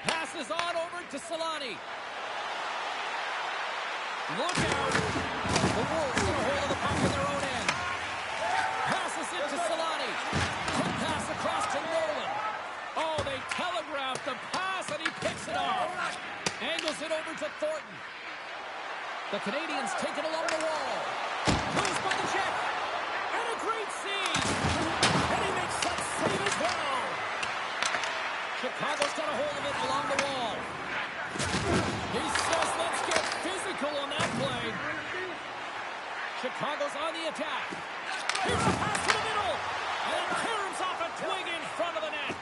Passes on over to Solani. Look out. The Wolves get a hold of the puck in their own end. Passes it to Solani. Quick pass across to Nolan. Oh, they telegraphed the pass and he picks it off. Angles it over to Thornton. The Canadians take it along the wall. Goes by the check. And a great save. And he makes that save as well. Chicago's got a hold of it along the wall. He says, let's get physical on that play. Chicago's on the attack. Here's a pass to the middle. And it caroms off a twig in front of the net.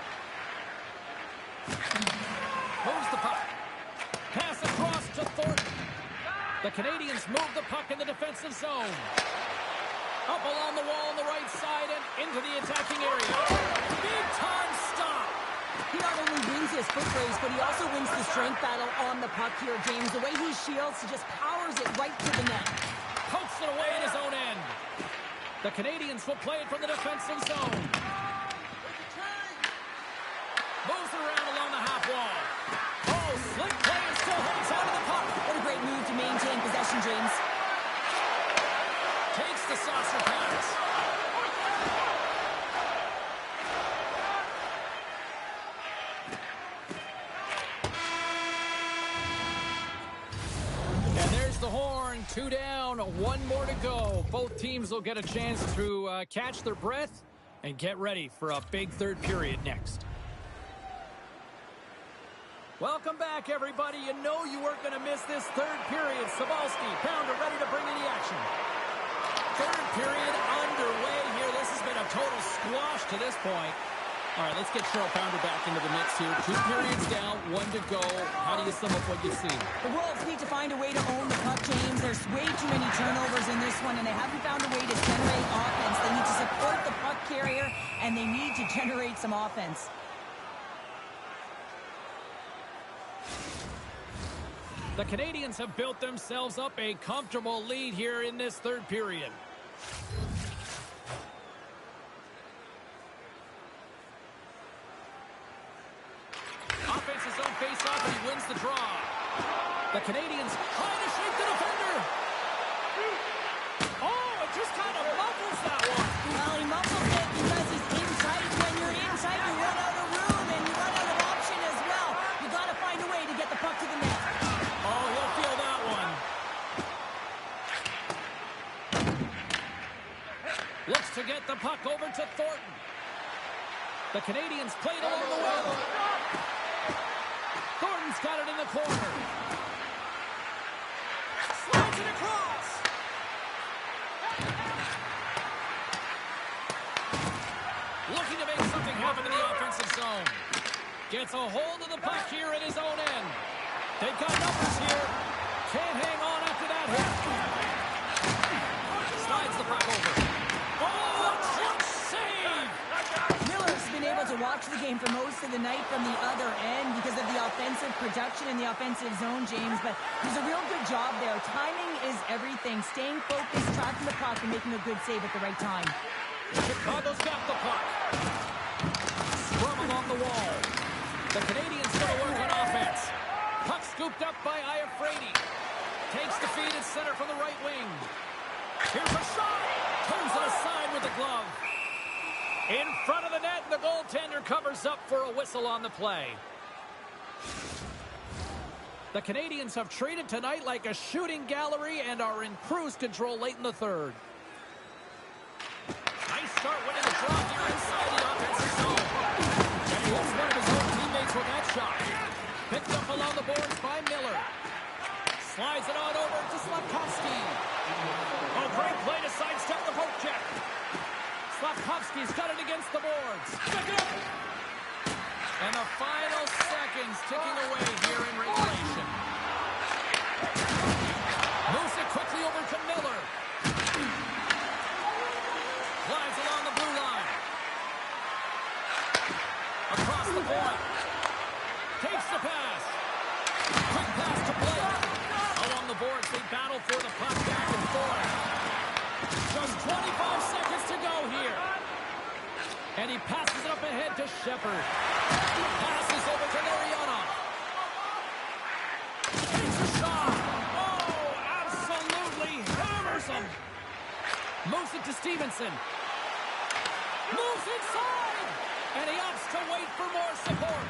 Moves the puck. Pass across to Thornton. The Canadians move the puck in the defensive zone. Up along the wall on the right side and into the attacking area. Big time stop. He not only wins his foot race, but he also wins the strength battle on the puck here, James. The way he shields, he just powers it right to the net. Pokes it away in his own end. The Canadians will play it from the defensive zone. Moves it around along the half wall. Oh, slick play and still holds on to the puck. What a great move to maintain possession, James. Takes the saucer pass. And there's the horn. 2 down, 1 more to go. Both teams will get a chance to catch their breath and get ready for a big third period next. Welcome back, everybody. You know you weren't going to miss this third period. Sabalski, Pounder ready to bring in the action. Third period underway here. This has been a total squash to this point. All right, let's get Cheryl Pounder back into the mix here. 2 periods down, 1 to go. How do you sum up what you see? The Wolves need to find a way to own the puck, James. There's way too many turnovers in this one, and they haven't found a way to generate offense. They need to support the puck carrier, and they need to generate some offense. The Canadians have built themselves up a comfortable lead here in this third period. Offense's own face-off, and he wins the draw. The Canadians trying to shake the defender. Oh, it just kind of muffles that one. Well, he muffles it because he's in tight. When you're in tight, you run out of room, and you run out of option as well. You got to find a way to get the puck to the net. Oh, he'll feel that one. Looks to get the puck over to Thornton. The Canadians played along the wall. Thornton's got it in the corner. Slides it across. Looking to make something happen in the offensive zone. Gets a hold of the puck here in his own end. They've got numbers here. Can't hang on after that hit. Slides the puck over. Oh, clutch save! Miller's been able to watch the game for most of the night from the other end because of the offensive production in the offensive zone, James, but he's a real good job there. Timing is everything. Staying focused, tracking the puck, and making a good save at the right time. Chicago's got the puck. Scrum along the wall. The Canadians going to work on offense. Puck scooped up by Iafrate. Takes the feed at center from the right wing. Here's a shot. Turns it aside with the glove. In front of the net, the goaltender covers up for a whistle on the play. The Canadians have treated tonight like a shooting gallery and are in cruise control late in the third. Nice start winning the draw here inside the offensive zone. And he hits one of his own teammates with that shot. Picked up along the boards by Miller. Slides it on over to Slafkovsky. Oh, great play to sidestep the poke check. Slafkovsky's got it against the boards. Pick it up. And the final seconds ticking away here in regulation. Moves it quickly over to Miller. Glides along the blue line. Across the point. Takes the pass. Quick pass to Blake. Along the boards, they battle for the puck back and forth. Just 25 seconds to go here. ahead to Shepard. Passes over to Mariano. Takes a shot. Oh, absolutely hammers him. Moves it to Stevenson. Moves inside. And he opts to wait for more support.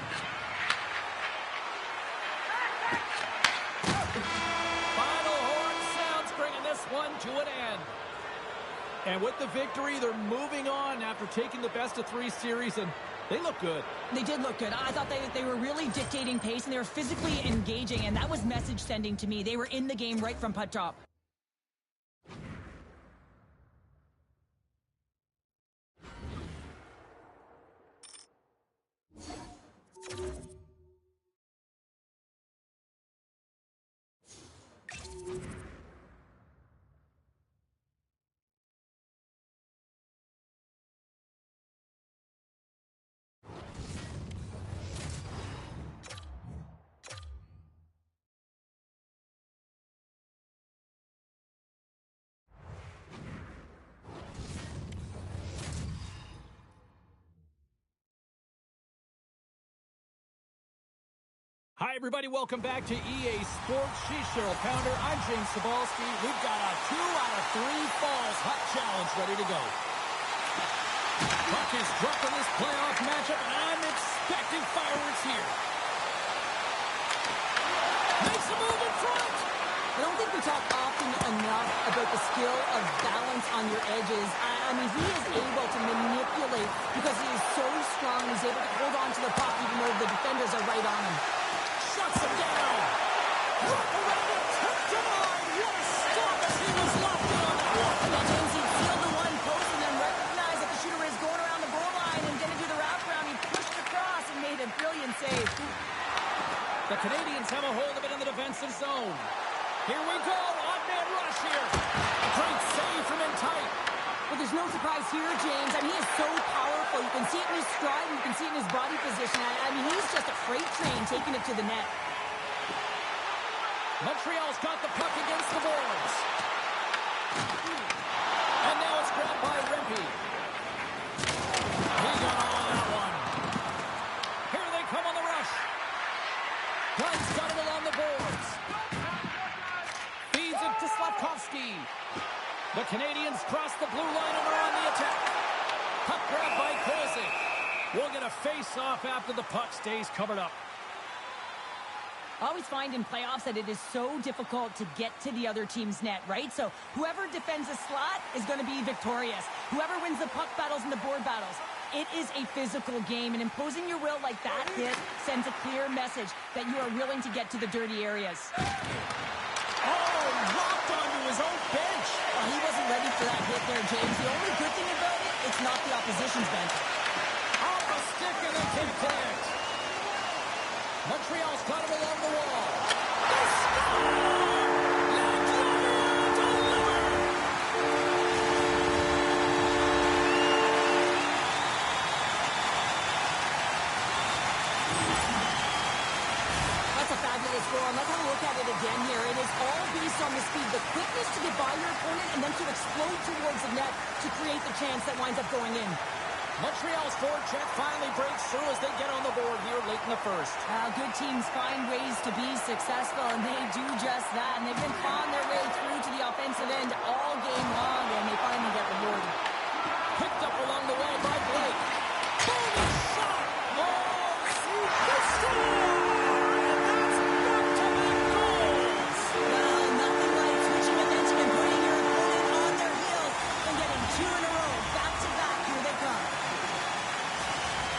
Final horn sounds, bringing this one to an end. And with the victory, they're moving on after taking the best-of-3 series, and they look good. They did look good. I thought they were really dictating pace, and they were physically engaging, and that was message sending to me. They were in the game right from putt drop. Hi, everybody. Welcome back to EA Sports. She's Cheryl Pounder. I'm James Cebulski. We've got a 2 out of 3 falls hot challenge ready to go. Puck is dropped in this playoff matchup, and I'm expecting fireworks here. Makes a move in front. I don't think we talk often enough about the skill of balance on your edges. I mean, he is able to manipulate because he is so strong. He's able to hold on to the puck even though the defenders are right on him. Shuts him down. Look around and tipped him on. What a stop as he was locked in on that one. Yeah, James, he sealed the one post and then recognized that the shooter is going around the goal line and going to do the wraparound. He pushed across and made a brilliant save. The Canadians have a hold of it in the defensive zone. Here we go. Odd-man rush here. Great save from in tight. But there's no surprise here, James. I mean, he is so powerful. You can see it in his stride, and you can see it in his body position. I mean, he's just a freight train taking it to the net. Montreal's got the puck against the boards. And now it's grabbed by Rempe. He got all of that one. Here they come on the rush. Dunn's got it along the boards. Feeds it to Slavkovsky. The Canadians cross the blue line and are on the attack. Puck grabbed by Kozik. We'll get a face-off after the puck stays covered up. I always find in playoffs that it is so difficult to get to the other team's net, right? So whoever defends a slot is going to be victorious. Whoever wins the puck battles and the board battles. It is a physical game, and imposing your will like that sends a clear message that you are willing to get to the dirty areas. Oh, dropped onto his own bench. He wasn't ready for that hit there, James. The only good thing about it, it's not the opposition's bench. Off a stick and a kick connect. Montreal's got him along the wall. They score! That's a fabulous goal, and let's have a look at it again here. It is all based on the speed, the quickness to get by your opponent, and then to explode towards the net to create the chance that winds up going in. Montreal's forecheck finally breaks through as they get on the board here late in the first. Good teams find ways to be successful, and they do just that. And they've been clawing their way through to the offensive end all game long, and they finally get rewarded. Picked up along the wall by Blake. Boom, shot! Oh, superstar! And that's back-to-back goals! Well, nothing like switching momentum and putting your opponent on their heels and getting 2 in a row. Back-to-back, here they come.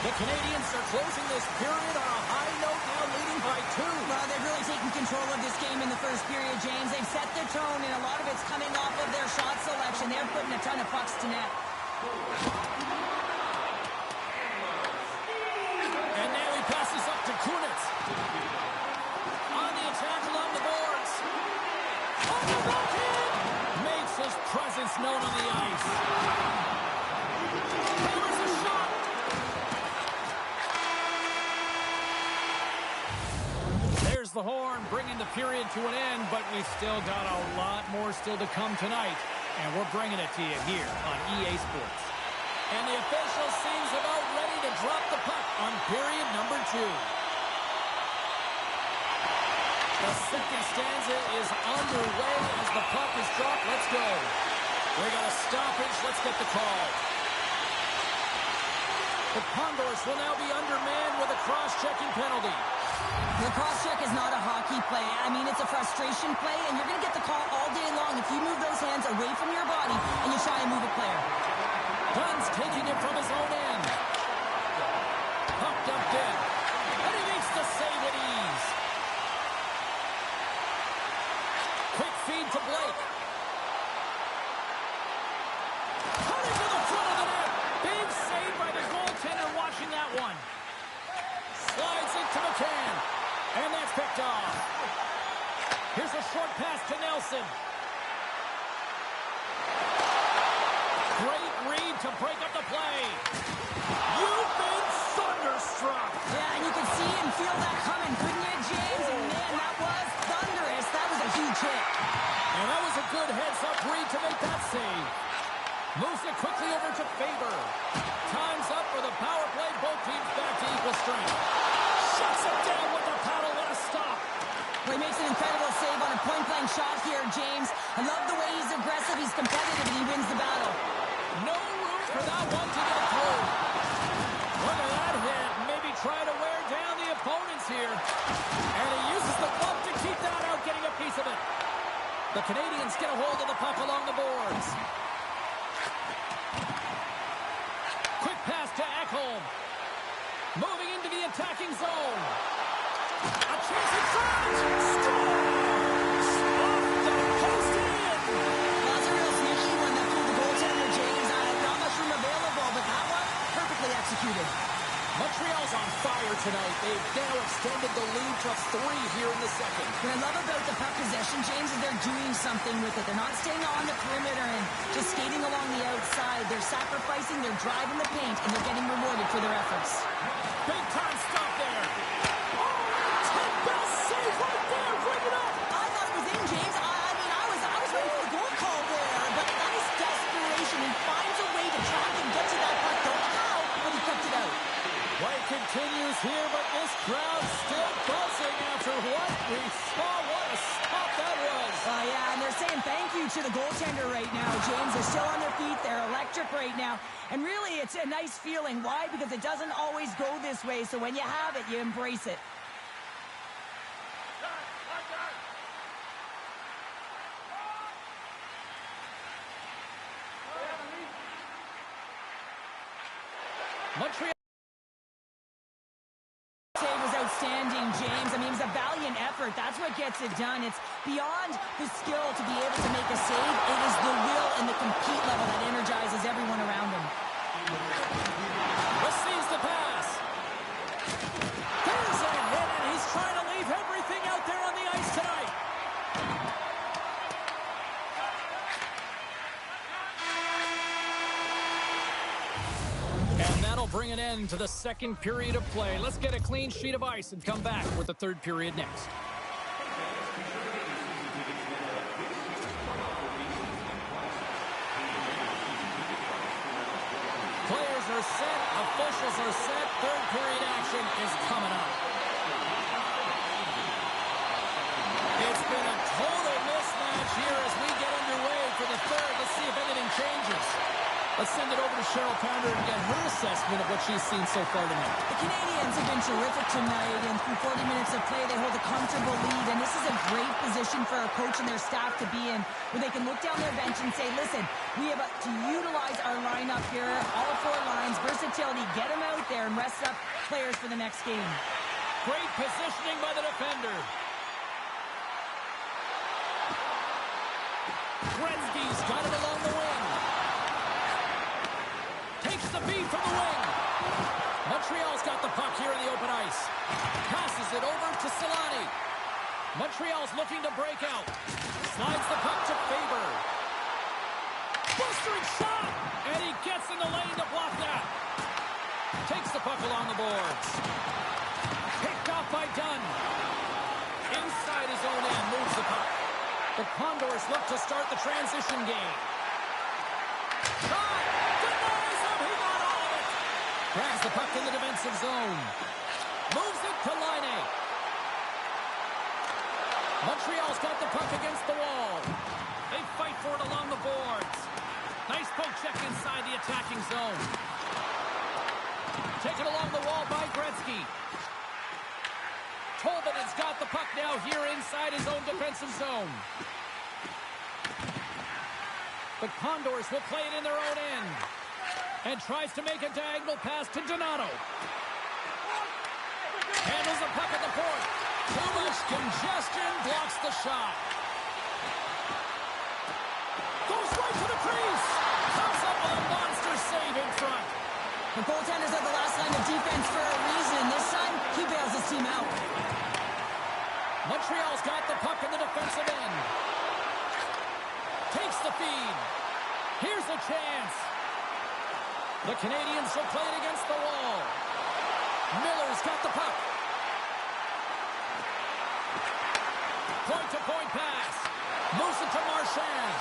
The Canadians are closing this period on a high note, now leading by 2. Well, they've really taken control of this game in the first period, James. They've set the tone, and a lot of it's coming off of their shot selection. They're putting a ton of pucks to net. And now he passes up to Kunitz. On the attack along the boards. On the backhand! Makes his presence known on the ice. Hammers a shot. There's the horn, bringing the period to an end, but we've still got a lot more still to come tonight, and we're bringing it to you here on EA Sports. And the official seems about ready to drop the puck on period number 2. The second stanza is underway as the puck is dropped. Let's go. We got a stoppage. Let's get the call. The Condors will now be undermanned with a cross-checking penalty. The cross-check is not a hockey play. I mean, it's a frustration play, and you're going to get the call all day long if you move those hands away from your body and you try and move a player. Dunn's taking it from his own end. Pumped up in. And he makes the save with ease. Quick feed to Blake. Cutting to the front of the net. Big save by the goaltender watching that one. Slides it to McCann. And that's picked off. Here's a short pass to Nelson. Great read to break up the play. You've been thunderstruck. Yeah, and you could see and feel that coming, couldn't you, James? And man, that was thunderous. That was a huge hit. And that was a good heads-up read to make that save. Moves it quickly over to Faber. Time's up for the power play. Both teams back to equal strength. Shuts it down with the paddle. What a stop. Well, he makes an incredible save on a point-blank shot here, James. I love the way he's aggressive, he's competitive, and he wins the battle. No room for that one to get through. Look at that hit. Maybe try to wear down the opponents here. And he uses the glove to keep that out, getting a piece of it. The Canadians get a hold of the puck along the boards. Quick pass to Ekholm. Moving into the attacking zone. A chance in front. Scores! Off the post in. That's a real sneaky one that fooled the goaltender, James. Not much room available, but that one, perfectly executed. Montreal's on fire tonight. They've now extended the lead to 3 here in the second. What I love about the puck possession, James, is they're doing something with it. They're not staying on the perimeter and just skating along the outside. They're sacrificing, they're driving the paint, and they're getting rewarded for their efforts. Big time stop there. Ted Bell save right there. Bring it up. I thought it was in, James. I was waiting for the goal call there, but nice desperation. He finds a way to track and get to that puck. Don't know how, but he kept it out. Play continues here, but this crowd still buzzing after what we saw. What a stop that was. Yeah, and they're saying thank you to the goaltender right now, James. They're still on their feet. They're electric right now. And really, it's a nice feeling. Why? Because it doesn't always go this way. So when you have it, you embrace it. Montreal. Save was outstanding, James. I mean, it was a valiant effort. That's what gets it done. It's beyond the skill to be able to make a save. It is the will and the compete level that energizes everyone around him. Receives the pass. There's a hit, and he's trying to leave everything out there on the ice tonight. And that'll bring an end to the second period of play. Let's get a clean sheet of ice and come back with the third period next. Players are set, officials are set, third period action is coming up. It's been a total mismatch here as we get underway for the third. Let's see if anything changes. Let's send it over to Cheryl Pounder and get her assessment of what she's seen so far tonight. The Canadians have been terrific tonight, and through 40 minutes of play, they hold a comfortable lead, and this is a great position for a coach and their staff to be in, where they can look down their bench and say, listen, we have to utilize our lineup here, all 4 lines, versatility, get them out there and rest up players for the next game. Great positioning by the defender. Gretzky's got it along the wing. Takes the feed from the wing. Montreal's got the puck here in the open ice. Passes it over to Solani. Montreal's looking to break out. Slides the puck to Faber. Bustering shot! And he gets in the lane to block that. Takes the puck along the boards. Picked off by Dunn. Inside his own end, moves the puck. The Condors look to start the transition game. Denies him, he got the puck in the defensive zone. Moves it to Laine. Montreal's got the puck against the wall. They fight for it along the boards. Nice poke check inside the attacking zone. Taken along the wall by Gretzky. Tolman has got the puck now here inside his own defensive zone. The Condors will play it in their own end. And tries to make a diagonal pass to Donato. Handles the puck at the point. Too much congestion, blocks the shot. Goes right to the crease. Comes up with a monster save in front. The goaltenders are the last line of defense for a reason. This time, he bails his team out. Montreal's got the puck in the defensive end. Takes the feed. Here's a chance. The Canadians will play it against the wall. Miller's got the puck. Point-to-point pass. Moves it to Marchand.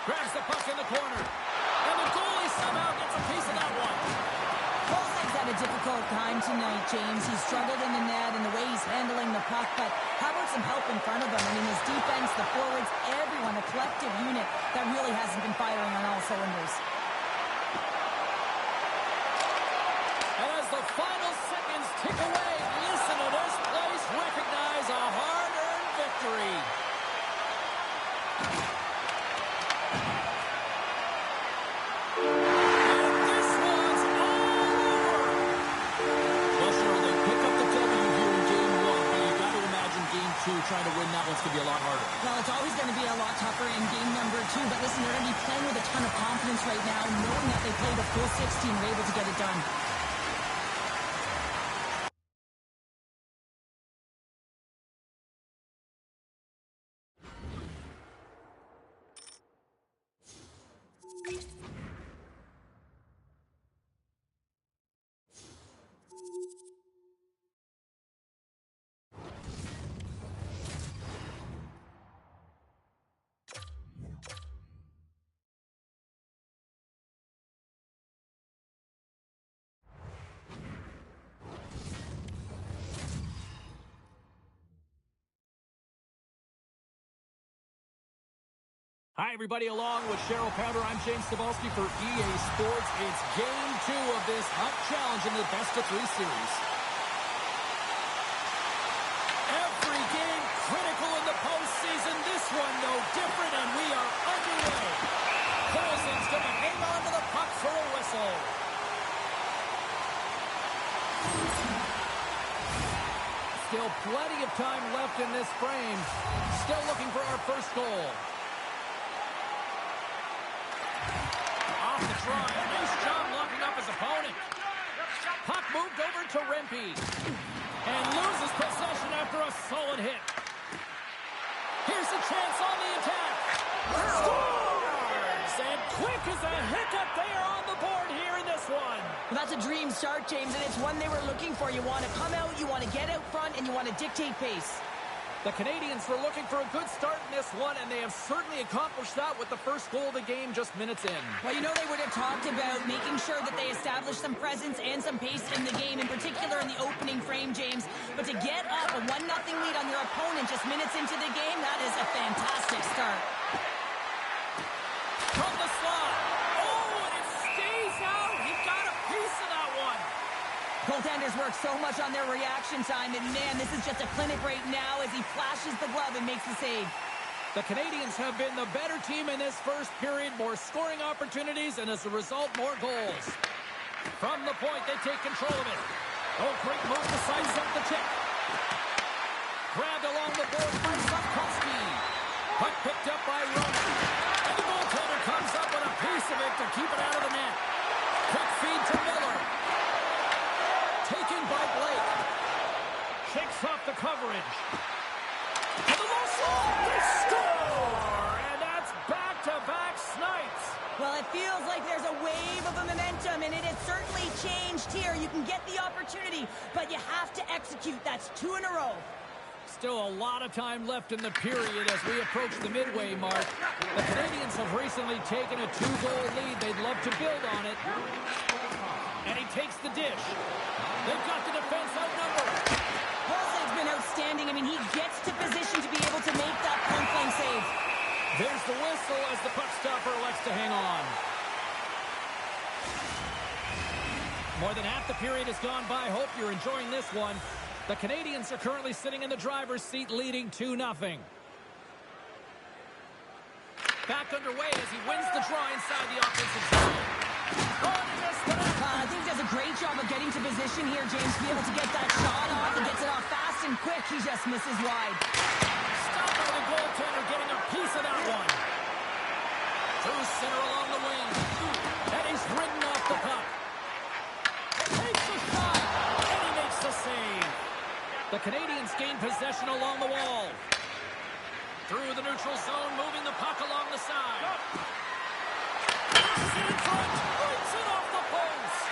Grabs the puck in the corner. And the goalie somehow gets a piece of that one. Paul's had a difficult time tonight, James. He's struggled in the net and the way he's handling the puck, but how about some help in front of him? I mean, his defense, the forwards, everyone, a collective unit that really hasn't been firing on all cylinders. And as the final seconds tick away, listen to this place recognize a hard-earned victory. Trying to win that one's going to be a lot harder. Well, it's always going to be a lot tougher in game number 2, but listen, they're going to be playing with a ton of confidence right now, knowing that they played a full 60 and were able to get it done. Hi, everybody. Along with Cheryl Pounder, I'm James Cebulski for EA Sports. It's Game 2 of this Hut Challenge in the best-of-3 series. Every game critical in the postseason. This one no different, and we are underway. Paulson's going to hang on to the puck for a whistle. Still plenty of time left in this frame. Still looking for our first goal. Nice job locking up his opponent. Puck moved over to Rempe. And loses possession after a solid hit. Here's a chance on the attack. Scores! And quick as a hiccup, they are on the board here in this one. Well, that's a dream start, James, and it's one they were looking for. You want to come out, you want to get out front, and you want to dictate pace. The Canadians were looking for a good start in this one, and they have certainly accomplished that with the first goal of the game just minutes in. Well, you know they would have talked about making sure that they establish some presence and some pace in the game, in particular in the opening frame, James. But to get up a 1-0 lead on your opponent just minutes into the game, that is a fantastic start. From the slot. Oh, and it stays out. He got a piece of that one. Goaltenders work so much on their reaction time, and man, this is just a clinic right now as he flashes the glove and makes the save. The Canadians have been the better team in this first period, more scoring opportunities, and as a result, more goals. From the point, they take control of it. Oh, great move to sidestep the tip. Grabbed along the board by Sapkowski. Puck picked up by Roman. And the goaltender comes up with a piece of it to keep it out of the net. Quick feed to Miller. Taken by Blake. Shakes off the coverage. To the low slot. They score! And that's back-to-back snipes. Well, it feels like there's a wave of momentum, and it has certainly changed here. You can get the opportunity, but you have to execute. That's 2 in a row. still a lot of time left in the period as we approach the midway mark. The Canadians have recently taken a 2-goal lead. They'd love to build on it. And he takes the dish. They've got the defense outnumbered. Halsey's been outstanding. I mean, he gets to position to be able to make that punt line save. There's the whistle as the puck stopper elects to hang on. More than half the period has gone by. Hope you're enjoying this one. The Canadians are currently sitting in the driver's seat, leading 2-0. Back underway as he wins the draw inside the offensive zone. Oh, he missed it. I think he does a great job of getting to position here, James, to be able to get that shot off. He gets it off fast and quick. He just misses wide. Stop by the goaltender, getting a piece of that one. Through center along the wing. And he's ridden off the puck. Takes the shot, and he makes the save. The Canadians gain possession along the wall. Through the neutral zone, moving the puck along the side. Passes it in front, breaks it off the post.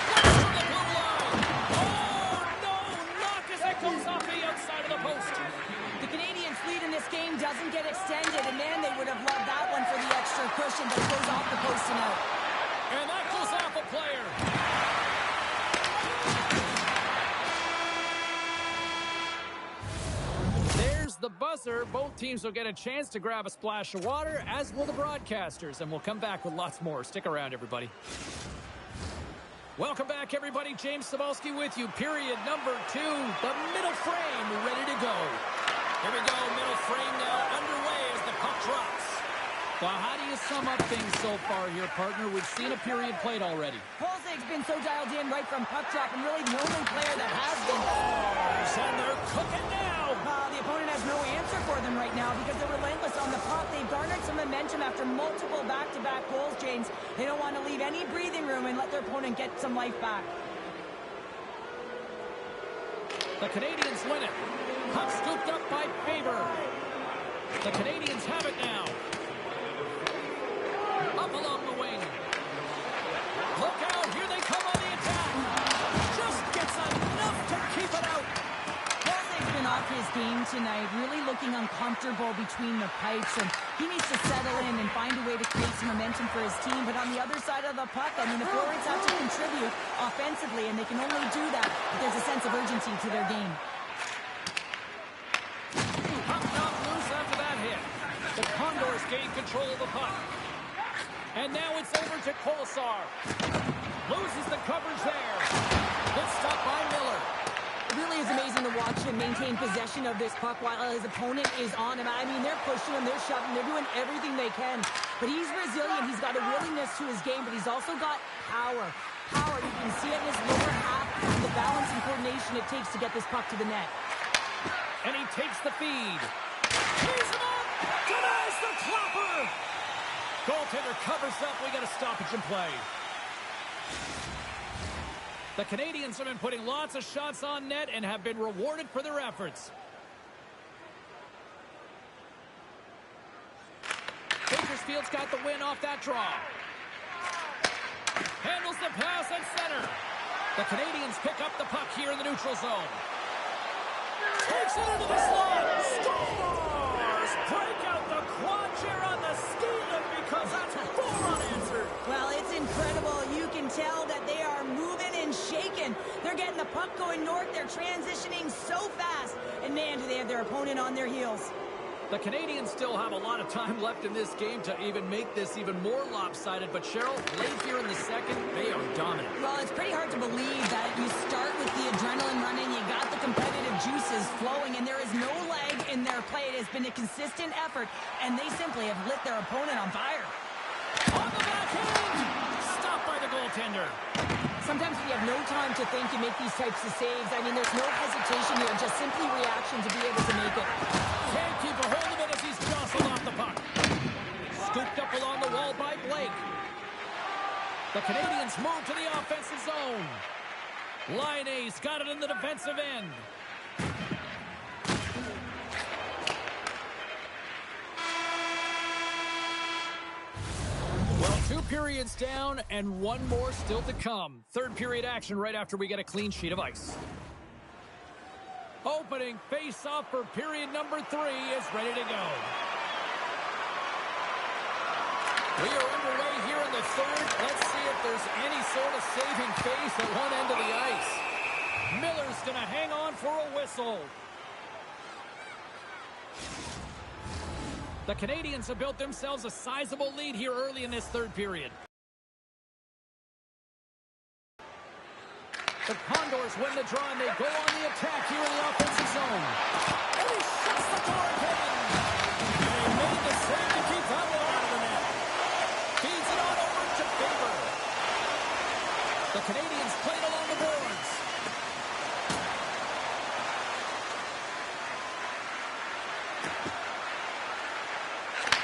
Gets to the blue line. Oh, no, knock as it goes off the outside of the post. The Canadians' lead in this game doesn't get extended, and man, they would have loved that one for the extra cushion, but it goes off the post and out. And that goes off a player. There's the buzzer. Both teams will get a chance to grab a splash of water, as will the broadcasters, and we'll come back with lots more. Stick around, everybody. Welcome back, everybody. James Cybulski with you. Period number 2. The middle frame ready to go. Here we go. Middle frame now underway as the puck drops. Well, how do you sum up things so far here, partner? We've seen a period played already. Halsey's been so dialed in right from puck drop, and really the only player that has been. And they're cooking now. The opponent has no answer for them right now because they're relentless on the puck. They've garnered some momentum after multiple back-to-back goals, James. They don't want to leave any breathing room and let their opponent get some life back. The Canadians win it. Puck scooped up by Faber. The Canadians have it now. Up along the wing. Look out, here they come on the attack. Just gets enough to keep it out. Halsey's been off his game tonight, really looking uncomfortable between the pipes, and he needs to settle in and find a way to create some momentum for his team. But on the other side of the puck, I mean, the forwards have to contribute offensively, and they can only do that if there's a sense of urgency to their game. Puck knocked loose after that hit. The Condors gain control of the puck. And now it's over to Kolesar. Loses the coverage there. Good stop by Miller. It really is amazing to watch him maintain possession of this puck while his opponent is on him. I mean, they're pushing him, they're shoving, they're doing everything they can. But he's resilient. He's got a willingness to his game, but he's also got power. Power, you can see it in his lower half, the balance and coordination it takes to get this puck to the net. And he takes the feed. He's him up! Denies the clapper! Goaltender covers up. We got a stoppage in play. The Canadians have been putting lots of shots on net and have been rewarded for their efforts. Bakersfield's got the win off that draw. Handles the pass at center. The Canadians pick up the puck here in the neutral zone. Takes it into the slot. Scores! Break out the quad chair on the ski lift because that's 4 unanswered. Well, it's incredible. You can tell that they are moving and shaking. They're getting the puck going north. They're transitioning so fast. And man, do they have their opponent on their heels. The Canadians still have a lot of time left in this game to even make this even more lopsided. But Cheryl, late here in the second, they are dominant. Well, it's pretty hard to believe that you start with the adrenaline running, you got the competitive juices flowing, and there is no lag in their play. It has been a consistent effort, and they simply have lit their opponent on fire. On the backhand! Stopped by the goaltender. Sometimes when you have no time to think, you make these types of saves. I mean, there's no hesitation here, just simply reaction to be able to make it. Can't keep a hold of it as he's jostled off the puck. Scooped up along the wall by Blake. The Canadians move to the offensive zone. Laine's got it in the defensive end. Well, 2 periods down and 1 more still to come. Third period action right after we get a clean sheet of ice. opening face-off for period number 3 is ready to go. We are underway here in the third. Let's see if there's any sort of saving face at one end of the ice. Miller's going to hang on for a whistle. The Canadians have built themselves a sizable lead here early in this third period. The Condors win the draw, and they go on the attack here in the offensive zone. And he shuts the door again. They made the save to keep that one out of the net. Feeds it on over to Faber. The Canadians played along the boards.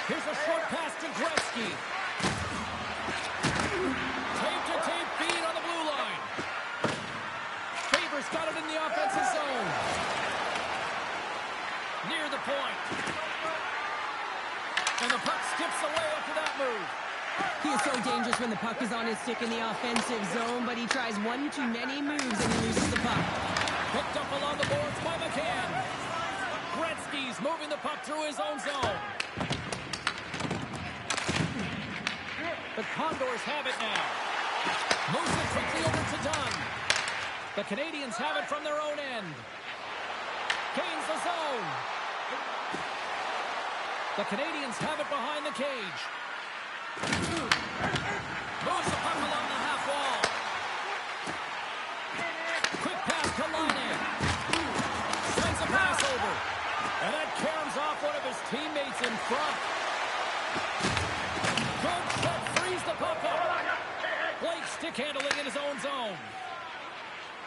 Here's a short pass to Gretzky. Tape-to-tape feed on the blue line. Faber's got it in the offensive zone. Near the point. And the puck skips away after that move. He is so dangerous when the puck is on his stick in the offensive zone, but he tries one too many moves and he loses the puck. Picked up along the boards by McCann. Gretzky's moving the puck through his own zone. The Condors have it now. Moves it quickly over to Dunn. The Canadians have it from their own end. Gains the zone. The Canadians have it behind the cage. Moves the puck along the half wall. Quick pass to Laine. Sends a pass over. And that caroms off one of his teammates in front. Good shot, frees the puck up. Blake stick handling in his own zone.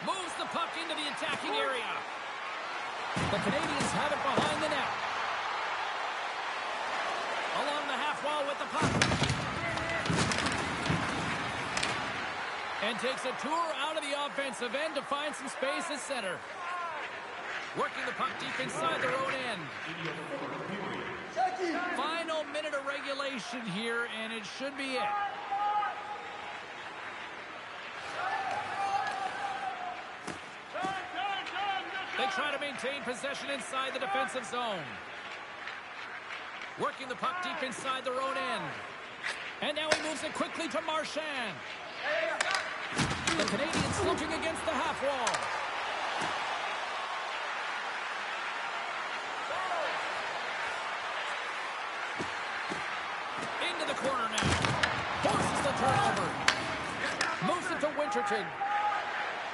Moves the puck into the attacking area. The Canadians have it behind the net. Along the half wall with the puck. And takes a tour out of the offensive end to find some space at center. Working the puck deep inside their own end. Final minute of regulation here, and it should be it. They try to maintain possession inside the defensive zone. Working the puck deep inside their own end. And now he moves it quickly to Marchand. The Canadians looking against the half wall. Into the corner now. Forces the turnover. Moves it to Winterton.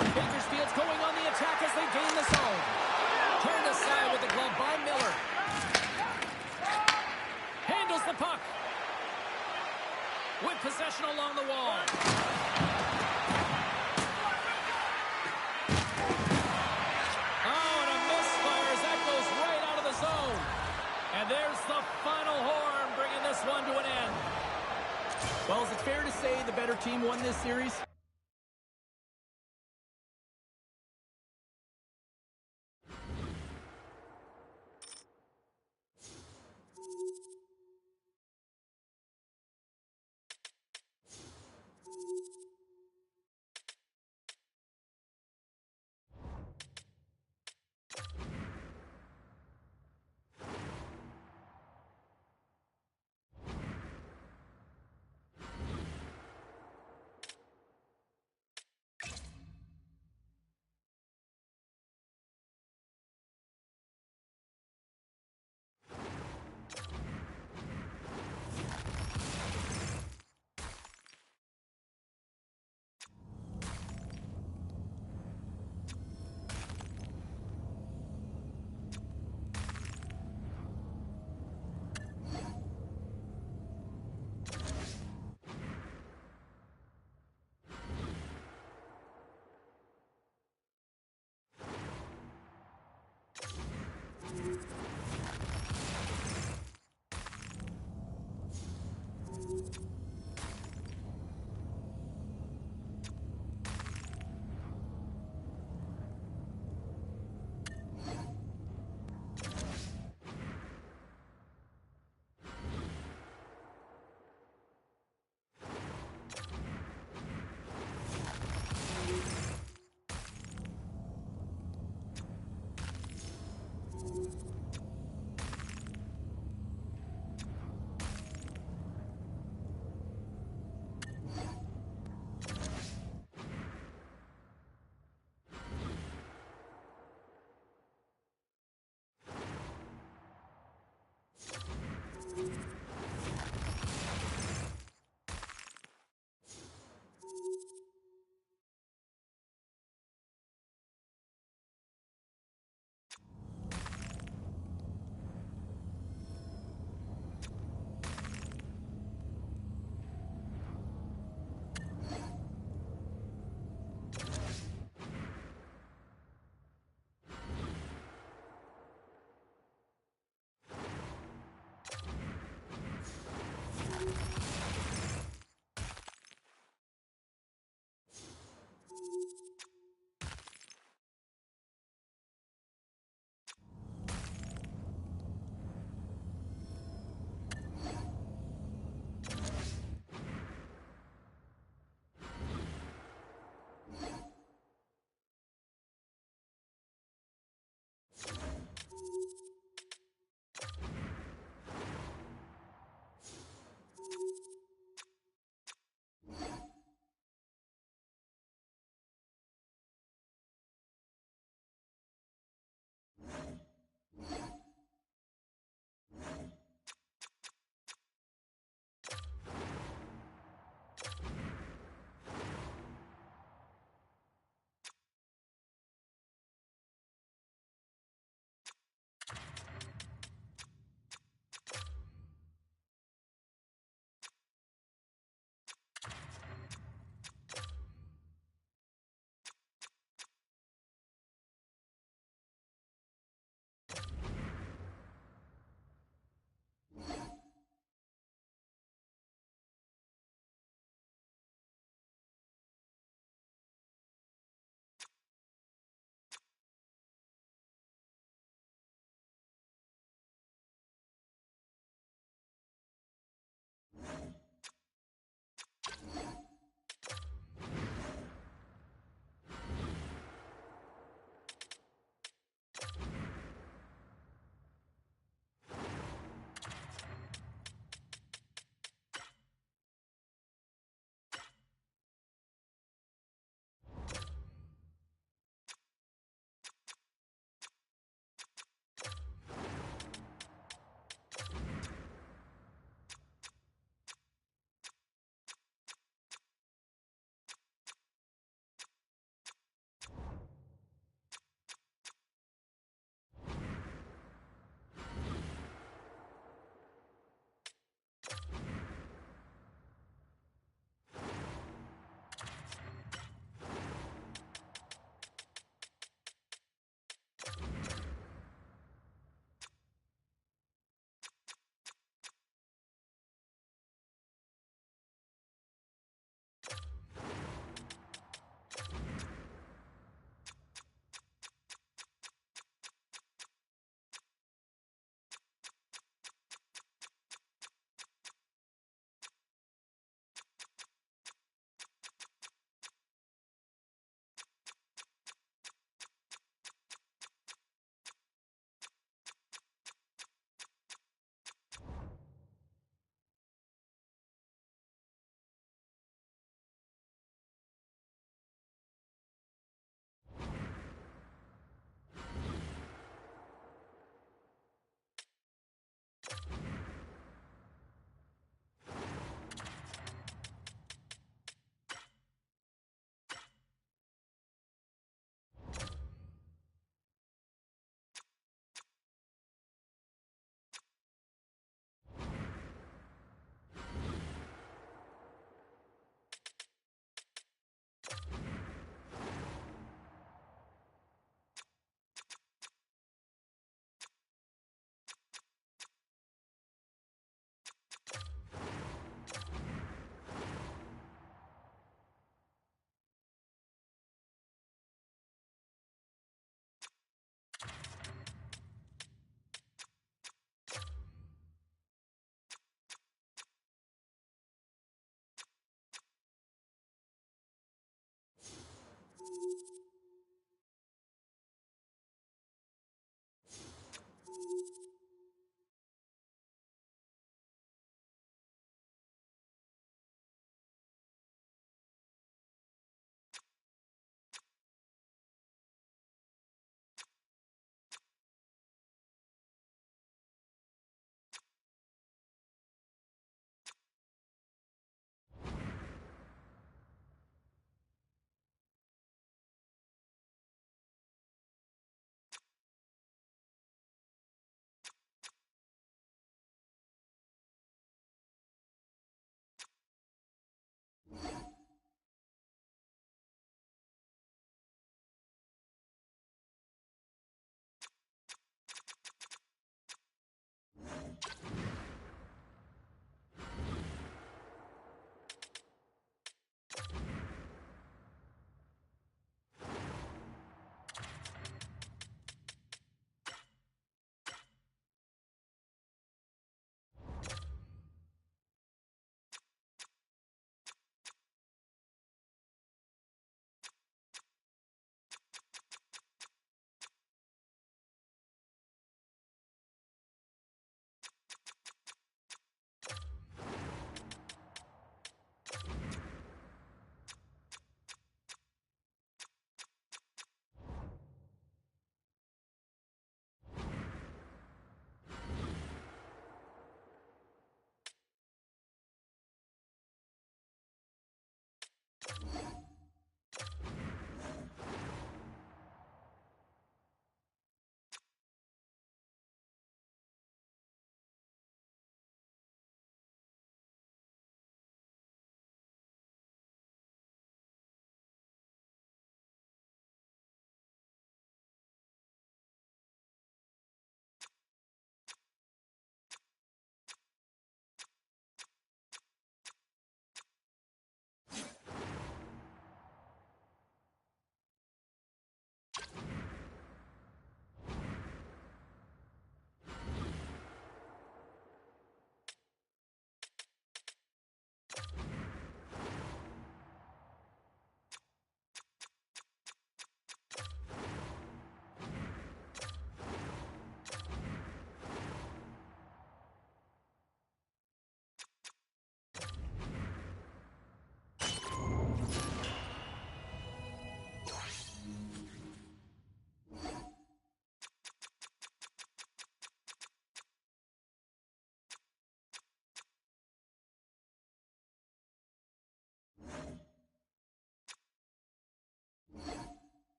Bakersfield's going on the attack as they gain the zone. Turned aside with the glove by Miller. Handles the puck. With possession along the wall. Oh, and a misfire as that goes right out of the zone. And there's the final horn, bringing this one to an end. Well, is it fair to say the better team won this series?